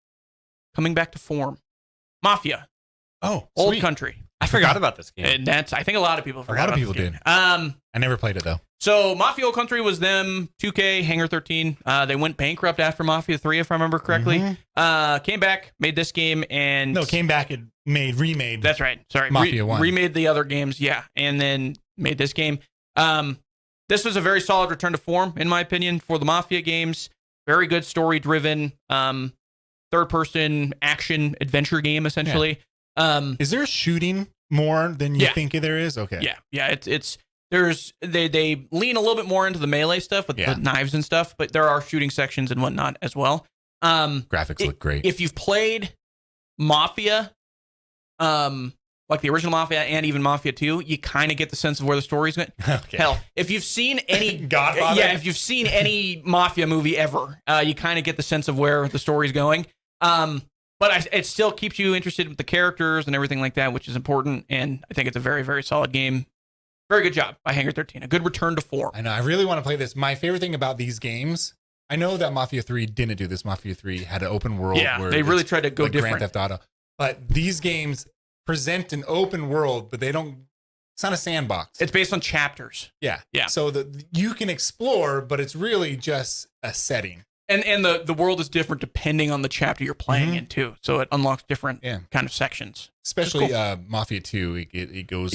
coming back to form. Mafia, Oh, Old sweet. Country. I forgot about this game. And I think a lot of people forgot lot of about people this game. I never played it, though. So Mafia Old Country was them, 2K, Hangar 13. They went bankrupt after Mafia 3, if I remember correctly. Mhm. Came back, made this game, and No, came back and remade. that's right. Sorry, Mafia 1. remade the other games, yeah, and then made this game. This was a very solid return to form, in my opinion, for the Mafia games. Very good story-driven, third-person action adventure game, essentially. Is there shooting more than you think there is? Okay. Yeah. They lean a little bit more into the melee stuff with the knives and stuff, but there are shooting sections and whatnot as well. Graphics look great. If you've played Mafia, like the original Mafia and even Mafia 2, you kind of get the sense of where the story's going. Okay. Hell, if you've seen any Godfather? if you've seen any Mafia movie ever, you kind of get the sense of where the story's going. But it still keeps you interested with the characters and everything like that, which is important. And I think it's a very, very solid game. Very good job by Hangar 13. A good return to form. I know. I really want to play this. My favorite thing about these games, I know that Mafia 3 didn't do this. Mafia 3 had an open world. Yeah, where they really it's tried to go like different. Grand Theft Auto. But these games present an open world, but they don't. It's not a sandbox. It's based on chapters. Yeah. Yeah. So you can explore, but it's really just a setting. And the world is different depending on the chapter you're playing in, too. So it unlocks different kind of sections. Especially cool. Mafia 2, it goes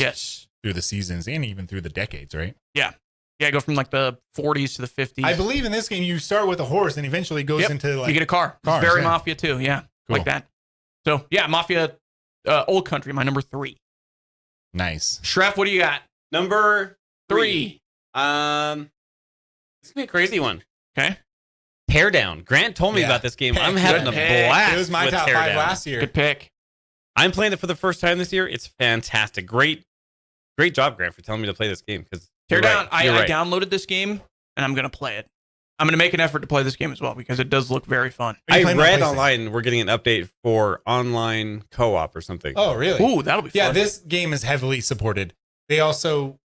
through the seasons and even through the decades, right? Yeah. Yeah, go from like the 40s to the 50s. I believe in this game, you start with a horse and eventually goes into like. You get a car. Cars, Very yeah. Mafia 2, yeah. Cool. Like that. So, yeah, Mafia Old Country, my number 3. Nice. Shref, what do you got? Number 3. It's going to be a crazy one. Okay. Teardown. Grant told me Yeah. about this game. Pick. I'm having a Good pick. blast. It was my with top 5 Teardown. last year. Good pick. I'm playing it for the first time this year. It's fantastic. Great job, Grant, for telling me to play this game. Because Teardown, I downloaded this game, and I'm going to play it. I'm going to make an effort to play this game as well, because it does look very fun. Are you I playing on read PlayStation? online we're getting an update for online co-op or something. Oh, really? Ooh, that'll be fun. Yeah, this game is heavily supported. They also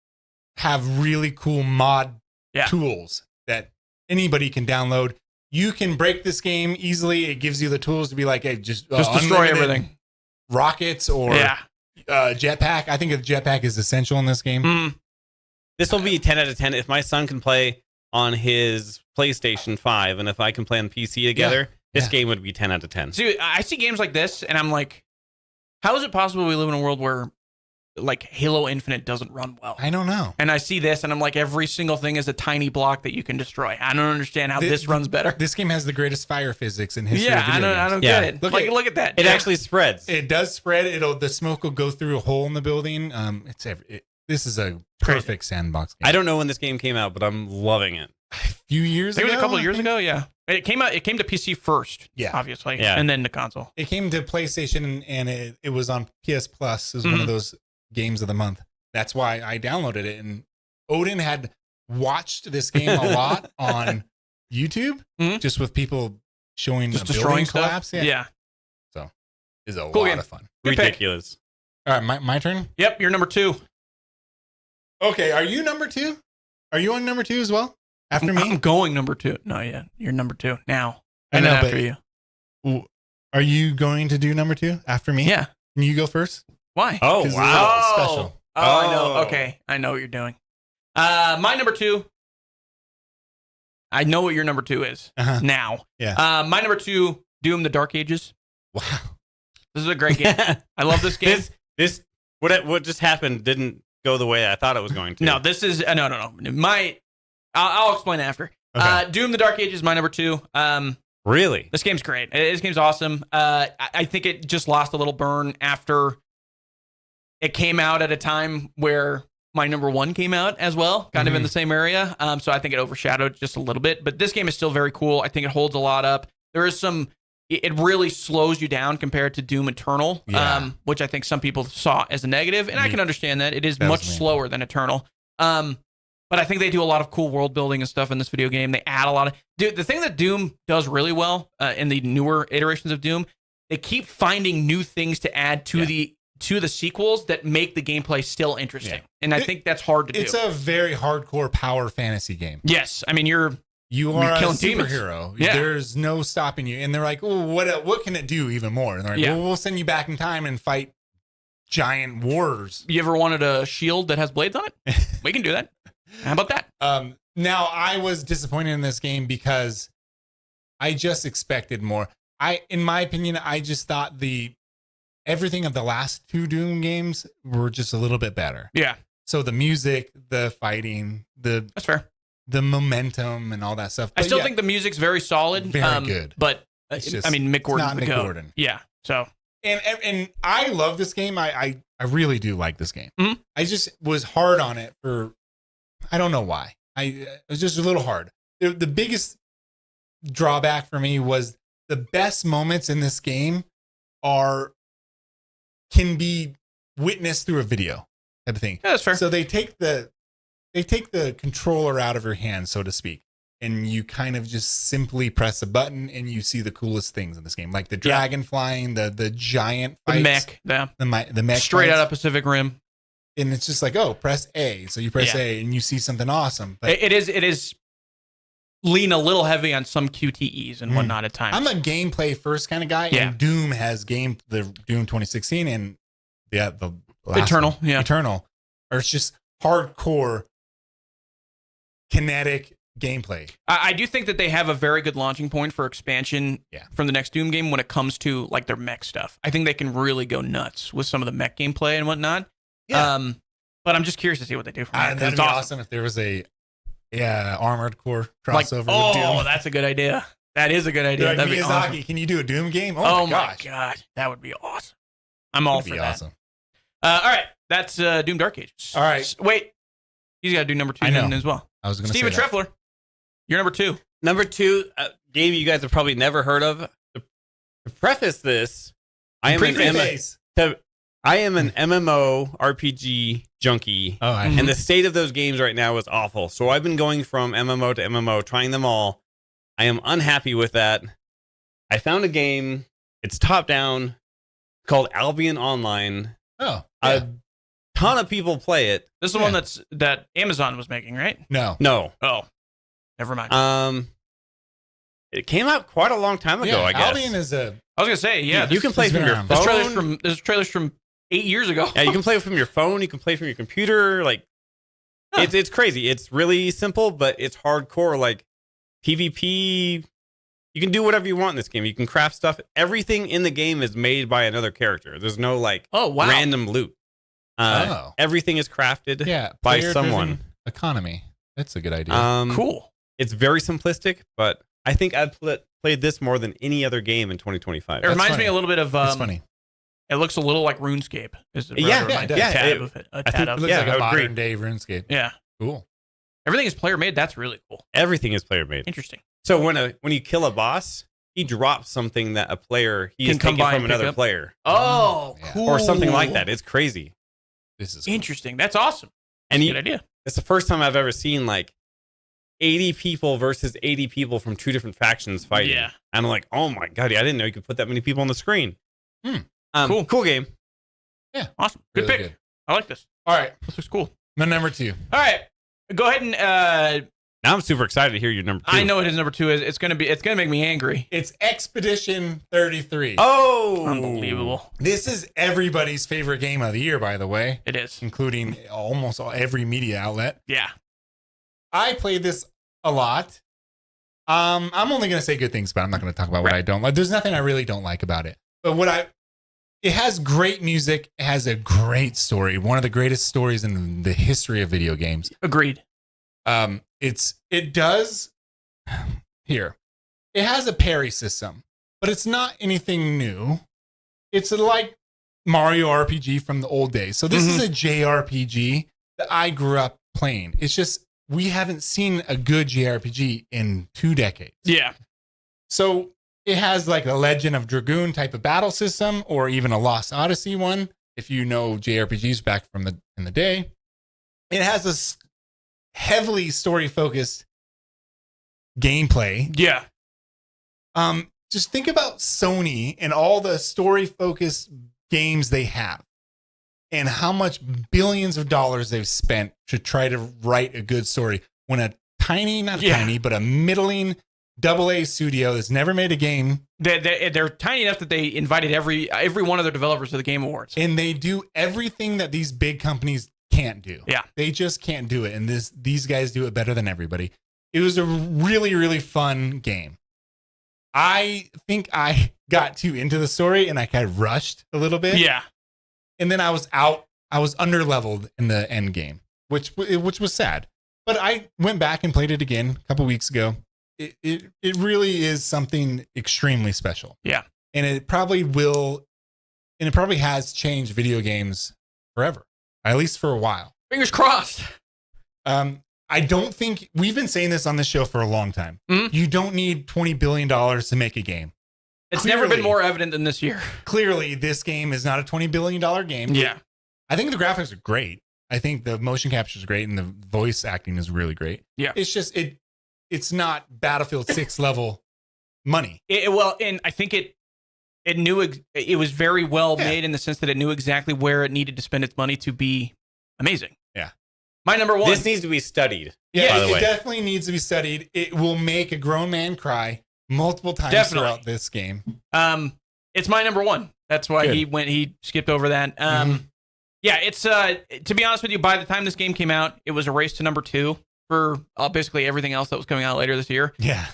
have really cool mod tools that anybody can download. You can break this game easily. It gives you the tools to be like, hey, just destroy unlimited everything. Rockets or jetpack. I think a jetpack is essential in this game. This will be 10 out of 10 if my son can play on his PlayStation 5 and if I can play on PC together. This game would be 10 out of 10. See, I see games like this, and I'm like, how is it possible we live in a world where like Halo Infinite doesn't run well? I don't know. And I see this, and I'm like, every single thing is a tiny block that you can destroy. I don't understand how this runs better. This game has the greatest fire physics in history. Of video I games. don't get it. Look at that. It actually spreads. It does spread. The smoke will go through a hole in the building. This is a perfect sandbox game. I don't know when this game came out, but I'm loving it. A few years I think ago. it was a couple of years ago. Yeah, it came out. It came to PC first. Yeah. obviously. Yeah. And then the console. It came to PlayStation and it was on PS Plus. It was one of those games of the month. That's why I downloaded it. And Odin had watched this game a lot on YouTube, Mhm. just with people showing Just the destroying building stuff. collapse. Yeah. So is a Cool lot game. of fun. Good pick. Ridiculous. All right, my turn. Yep, you're number 2. Okay, are you number 2? Are you on number 2 as well? After me? I'm going number 2. No, yeah, you're number 2 now. I And know, then but after you. Are you going to do number 2 after me? Yeah. Can you go first? Why? Oh, 'Cause wow. it's special. Oh, I know. Oh. Okay, I know what you're doing. My number 2. I know what your number 2 is Uh-huh. now. Yeah. My number 2, Doom: The Dark Ages. Wow. This is a great game. I love this game. This what just happened didn't go the way I thought it was going to. No, this is no. I'll explain after. Okay. Doom: The Dark Ages, my number 2. Really? This game's great. This game's awesome. I think it just lost a little burn after it came out at a time where my number 1 came out as well, kind of in the same area. So I think it overshadowed just a little bit. But this game is still very cool. I think it holds a lot up. There is some. It really slows you down compared to Doom Eternal, Yeah. which I think some people saw as a negative, and I can understand that. It is That was much me. slower than Eternal. But I think they do a lot of cool world building and stuff in this video game. They add a lot of... Dude, the thing that Doom does really well in the newer iterations of Doom, they keep finding new things to add to the sequels that make the gameplay still interesting. Yeah. And I think that's hard to do. It's a very hardcore power fantasy game. Yes. I mean, You You're are a killing demons. superhero. Yeah. There's no stopping you. And they're like, oh, what can it do even more? And they're like, Yeah. well, we'll send you back in time and fight giant wars. you ever wanted a shield that has blades on it? We can do that. How about that? Now, I was disappointed in this game because I just expected more. In my opinion, I just thought everything of the last 2 Doom games were just a little bit better. Yeah, So the music, the fighting, that's fair. the momentum and all that stuff. I But still yeah, think the music's very solid. Very good. But, It's just- I mean, Mick Gordon's not the Mick goat. Gordon. Yeah, so... And I love this game. I really do like this game. Mhm. I just was hard on it for, I don't know why. It was just a little hard. The biggest drawback for me was the best moments in this game can be witnessed through a video type of thing. Yeah, that's fair. So they take the controller out of your hand, so to speak, and you kind of just simply press a button and you see the coolest things in this game, like the dragon flying, the giant the fights, mech, yeah. the mech Straight fights. out of Pacific Rim. And it's just like, oh, press A. So you press Yeah. A and you see something awesome. But It is lean a little heavy on some QTEs and whatnot at times. I'm a gameplay first kind of guy, Yeah. and Doom has the Doom 2016 and the last Eternal, one, yeah. Eternal, or it's just hardcore kinetic gameplay. I do think that they have a very good launching point for expansion from the next Doom game when it comes to like their mech stuff. I think they can really go nuts with some of the mech gameplay and whatnot. Yeah. But I'm just curious to see what they do from that. 'cause That'd it's be awesome if there was a Armored Core Like, crossover oh, with Doom. that's a good idea. That is a good idea. They're like, That'd be Miyazaki, awesome. can you do a Doom game? Oh my my gosh. god, that would be awesome. I'm all That'd for be that. awesome. All right, that's Doom Dark Ages. All right. Wait, he's got to do number 2 I know. as well. I was going to say Steven that. Treffler, you're number 2. Number 2, game you guys have probably never heard of. To preface this, I am Preface. an MMO RPG junkie, Oh, I Mhm. and the state of those games right now is awful. So I've been going from MMO to MMO, trying them all. I am unhappy with that. I found a game. It's top down, called Albion Online. Oh, A ton of people play it. This is the one that Amazon was making, right? no. No, Oh, never mind. it came out quite a long time ago. I guess Albion is I was gonna say, yeah, you can play it's from been your around. phone. There's trailers from 8 years ago. Yeah, you can play from your phone. You can play from your computer. Like, it's crazy. It's really simple, but it's hardcore. Like PvP, you can do whatever you want in this game. You can craft stuff. Everything in the game is made by another character. There's no like Oh wow, random loot. Everything is crafted by player-driven someone. Economy. That's a good idea. cool. It's very simplistic, but I think I've played this more than any other game in 2025. It reminds funny. me a little bit of. That's funny. It looks a little like RuneScape. Yeah, reminds it me does. a tad It- of it. A I tad think of It it. looks Yeah, like I a would modern agree. day RuneScape. Yeah, Cool. everything is player made. That's really cool. Everything is player made. Interesting. So when you kill a boss, he drops something that a player he Can is come taking by from and pick another up? player Oh, Yeah. cool. or something like that. It's crazy. This is cool. Interesting. That's awesome. And Good idea. it's the first time I've ever seen like 80 people versus 80 people from 2 different factions fighting. Yeah. And I'm like, oh my God, I didn't know you could put that many people on the screen. Cool game. Yeah. Awesome. Good Really pick. good. I like this. All right. This looks cool. My number 2. All right. Go ahead and Now I'm super excited to hear your number 2. I know it is number 2. It's gonna make me angry. It's Expedition 33. Oh, Unbelievable. This is everybody's favorite game of the year, by the way, It is. including almost every media outlet. Yeah. I played this a lot. I'm only going to say good things about it. I'm not going to talk about what I don't like. There's nothing I really don't like about it. But it has great music. It has a great story. One of the greatest stories in the history of video games. Agreed. It does here. It has a parry system, but it's not anything new. It's like Mario RPG from the old days. So this is a JRPG that I grew up playing. It's just we haven't seen a good JRPG in 2 decades. Yeah. So it has like a Legend of Dragoon type of battle system, or even a Lost Odyssey one, if you know JRPGs back from in the day. It has this heavily story focused gameplay. Yeah. Just think about Sony and all the story focused games they have, and how much billions of dollars they've spent to try to write a good story, when a tiny, but a middling AA studio that's never made a game. They're tiny enough that they invited every one of their developers to the Game Awards. And they do everything that these big companies can't do. Yeah. They just can't do it. And these guys do it better than everybody. It was a really, really fun game. I think I got too into the story and I kind of rushed a little bit. Yeah. And then I was under leveled in the end game, which was sad. But I went back and played it again a couple weeks ago. It really is something extremely special. Yeah. And it probably has changed video games forever, at least for a while. Fingers crossed. I don't think we've been saying this on this show for a long time. Mm-hmm. You don't need $20 billion to make a game. It's never been more evident than this year. Clearly, this game is not a $20 billion game. Yeah. I think the graphics are great. I think the motion capture is great and the voice acting is really great. Yeah. It's just, it's not Battlefield 6 level money. And I think it knew it was very well made in the sense that it knew exactly where it needed to spend its money to be amazing. Yeah. My number 1. This needs to be studied. Yeah, by the way. It definitely needs to be studied. It will make a grown man cry multiple times throughout this game. It's my number 1. That's why Good. he skipped over that. Yeah, it's to be honest with you, by the time this game came out, it was a race to number 2 for basically everything else that was coming out later this year. Yeah.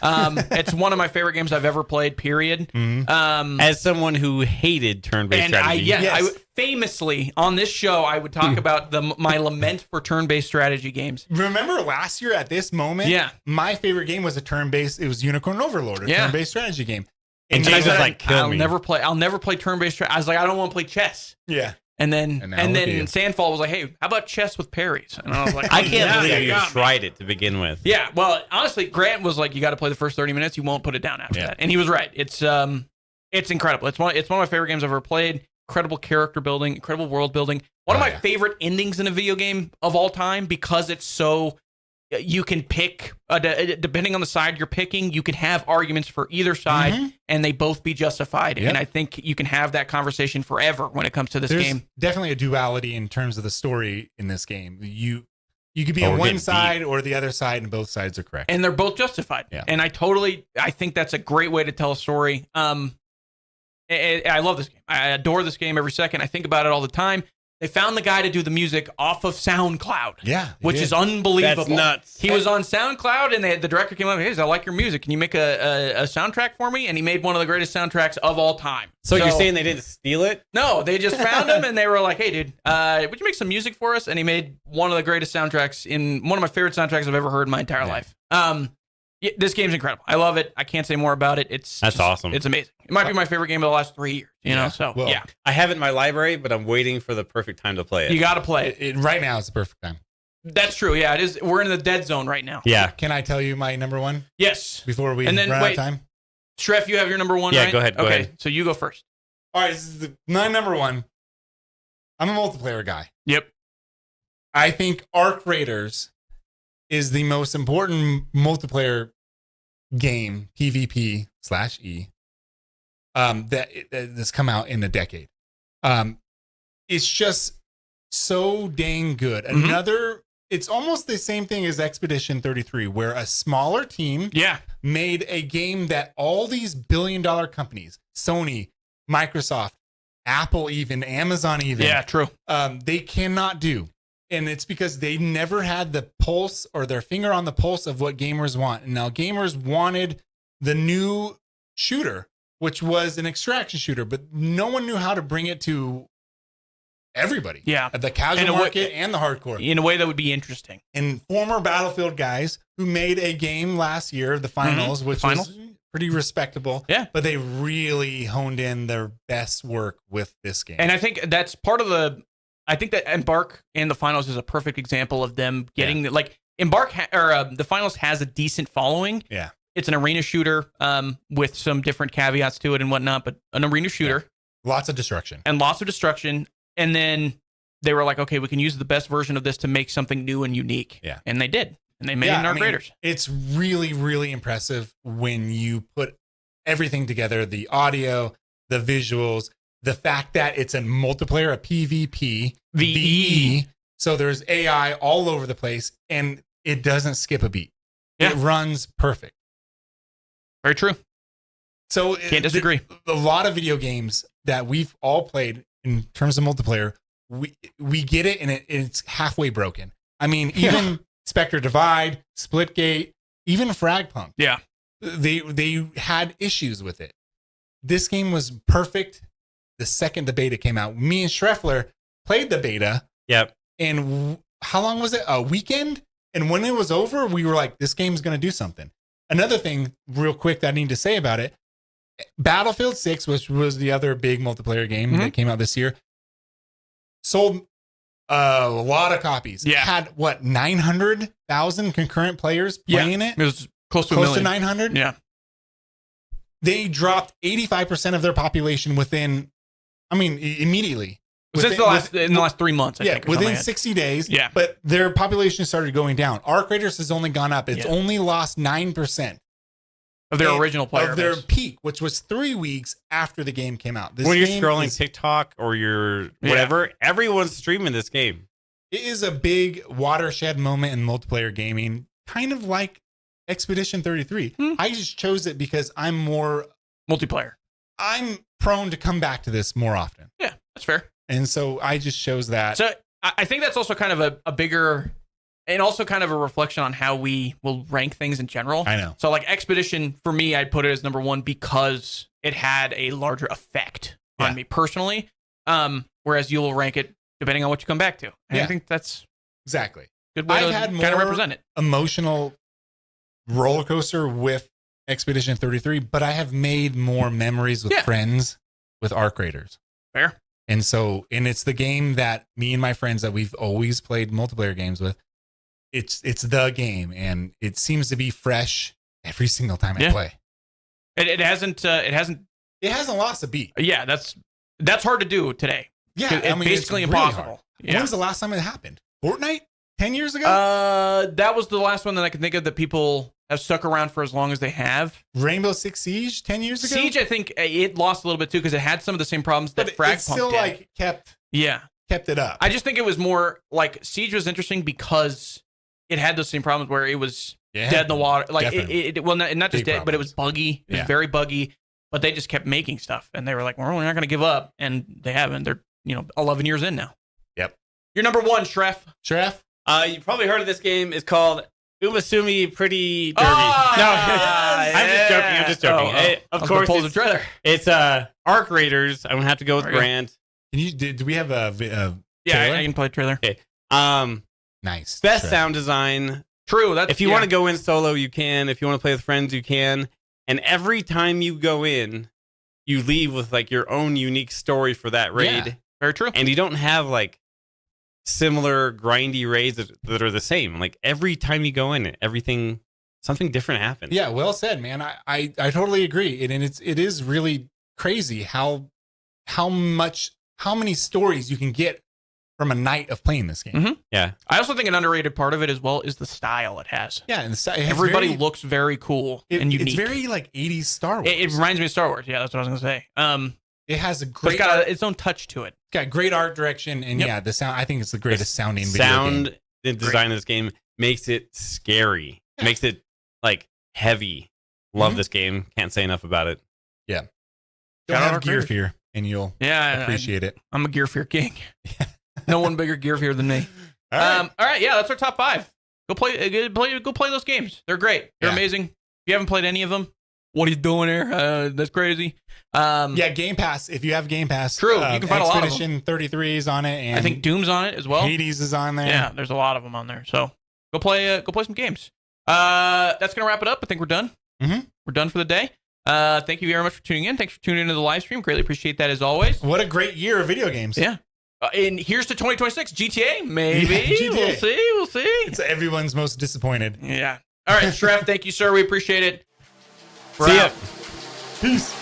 It's one of my favorite games I've ever played, period. As someone who hated turn-based strategy. I famously on this show I would talk about my lament for turn-based strategy games. Remember last year at this moment? Yeah. My favorite game was a turn-based. It was Unicorn Overlord, a turn-based strategy game. And James was like, I'll never play turn-based strategy. I was like, I don't want to play chess. Yeah. And then Sandfall was like, hey, how about chess with parries? And I was like, I can't believe you tried it to begin with. Yeah, well, honestly, Grant was like, you got to play the first 30 minutes. You won't put it down after that. And he was right. It's incredible. It's one of my favorite games I've ever played. Incredible character building, incredible world building. One of my favorite endings in a video game of all time, because it's so, you can pick, depending on the side you're picking, you can have arguments for either side and they both be justified. Yep. And I think you can have that conversation forever when it comes to this game. Definitely a duality in terms of the story in this game. You could be on one side or the other side, and both sides are correct. And they're both justified. Yeah. And I think that's a great way to tell a story. I love this game. I adore this game every second. I think about it all the time. They found the guy to do the music off of SoundCloud. Yeah. Which is unbelievable. That's nuts. He was on SoundCloud, and the director came up, hey, I like your music. Can you make a soundtrack for me? And he made one of the greatest soundtracks of all time. So you're saying they didn't steal it? No, they just found him, and they were like, hey, dude, would you make some music for us? And he made one of the greatest soundtracks, one of my favorite soundtracks I've ever heard in my entire life. This game's incredible. I love it. I can't say more about it. That's awesome. It's amazing. It might be my favorite game of the last 3 years. You know, so well, yeah. I have it in my library, but I'm waiting for the perfect time to play it. You got to play it. Right now is the perfect time. That's true. Yeah, it is. We're in the dead zone right now. Yeah. Can I tell you my number 1? Yes. Before we run out of time? Streff, you have your number 1, yeah, right? go ahead. Go ahead. So you go first. All right, this is my number 1. I'm a multiplayer guy. Yep. I think Arc Raiders is the most important multiplayer game, PvP/E, that's come out in a decade. It's just so dang good. It's almost the same thing as Expedition 33, where a smaller team made a game that all these billion-dollar companies, Sony, Microsoft, Apple, even Amazon, true. They cannot do. And it's because they never had the pulse or their finger on the pulse of what gamers want. And now gamers wanted the new shooter, which was an extraction shooter, but no one knew how to bring it to everybody. Yeah. The casual market and the hardcore. In a way that would be interesting. And former Battlefield guys who made a game last year, the finals, which was pretty respectable. Yeah. But they really honed in their best work with this game. And I think that's part of I think that Embark in the finals is a perfect example of them getting the finals has a decent following. Yeah. It's an arena shooter with some different caveats to it and whatnot, but an arena shooter. Yeah. Lots of destruction. And then they were like, okay, we can use the best version of this to make something new and unique. Yeah. And they did. And they made it in our graders. It's really, really impressive when you put everything together, the audio, the visuals, the fact that it's a multiplayer, a PvP, VE. So there's AI all over the place and it doesn't skip a beat. Yeah. It runs perfect. Very true. So can't disagree. A lot of video games that we've all played in terms of multiplayer, we get it and it's halfway broken. I mean, even Spectre Divide, Splitgate, even Fragpunk. Yeah. They had issues with it. This game was perfect the second the beta came out. Me and Schreffler played the beta. Yep. And how long was it? A weekend? And when it was over, we were like, this game's going to do something. Another thing real quick that I need to say about it, Battlefield 6, which was the other big multiplayer game that came out this year, sold a lot of copies. Yeah. Had, 900,000 concurrent players playing it? It was close to a million. 900? Yeah. They dropped 85% of their population immediately. In the last 3 months, I think. Within 60 days. Yeah. But their population started going down. Arc Raiders has only gone up. It's only lost 9%. Of their original player of their base. peak, which was 3 weeks after the game came out. When you're scrolling TikTok or your whatever, everyone's streaming this game. It is a big watershed moment in multiplayer gaming, kind of like Expedition 33. I just chose it because I'm more multiplayer. I'm prone to come back to this more often. Yeah, that's fair. And so I just chose that. So I think that's also kind of a bigger, and also kind of a reflection on how we will rank things in general. I know. So like Expedition, for me, I'd put it as number one because it had a larger effect on me personally. Whereas you will rank it depending on what you come back to. And I think that's exactly a good way to kind of represent it. Emotional roller coaster with Expedition 33, but I have made more memories with friends with Arc Raiders. Fair. And it's the game that me and my friends that we've always played multiplayer games with. It's the game, and it seems to be fresh every single time I play. It hasn't lost a beat. Yeah, that's hard to do today. Yeah, it's basically it's impossible. Really yeah. When's the last time it happened? Fortnite? 10 years ago? That was the last one that I can think of that people have stuck around for as long as they have. Rainbow Six Siege 10 years ago? Siege, I think it lost a little bit too because it had some of the same problems that Fragpunk still did. kept it up. I just think it was more like Siege was interesting because it had those same problems where it was dead in the water. Like not just dead, but it was buggy. It was very buggy. But they just kept making stuff, and they were like, "Well, we're not going to give up," and they haven't. They're 11 years in now. Yep. You're number one, Shreff. You probably heard of this game. It's called Umasumi Pretty Derby. I'm just joking. Of course, it's Arc Raiders. I'm gonna have to go with Grant. Do we have a trailer? I can play a trailer. Okay. Nice. Best sound design. True. If you want to go in solo, you can. If you want to play with friends, you can. And every time you go in, you leave with like your own unique story for that raid. Yeah, very true. And you don't have like similar grindy raids that are the same. Like every time you go in, something different happens. Yeah, well said, man. I totally agree. And it is really crazy how many stories you can get from a night of playing this game. Mhm. Yeah. I also think an underrated part of it as well is the style it has. Yeah, and Everybody looks very cool and unique. It's very like 80s Star Wars. It reminds me of Star Wars. Yeah, that's what I was gonna say. It has a But great, it's got its own touch to it. got great art direction, and Yep. yeah, the sound. I think it's the greatest sounding video Sound game. and design of this game makes it scary. Yeah. Makes it like heavy. Love Mhm. this game. Can't say enough about it. Don't Shout out our have gear creators. fear, and you'll Yeah, appreciate it. I'm a Gear Fear king. No one bigger Gear Fear than me. All right. All right, yeah, that's our top 5. Go play those games. They're great. They're Yeah. amazing. If you haven't played any of them, what are you doing here? That's crazy. Yeah, Game Pass. If you have Game Pass, True, you can find a lot of Expedition 33 is on it, and I think Doom's on it as well. Hades is on there. Yeah, there's a lot of them on there. So go play some games. That's gonna wrap it up. I think we're done. Mhm. We're done for the day. Thank you very much for tuning in. Thanks for tuning into the live stream. Greatly appreciate that as always. What a great year of video games. Yeah. And here's to 2026 GTA. Maybe Yeah, GTA. We'll see. It's everyone's most disappointed. Yeah. All right, Shref. Thank you, sir. We appreciate it. See ya. Out. Peace.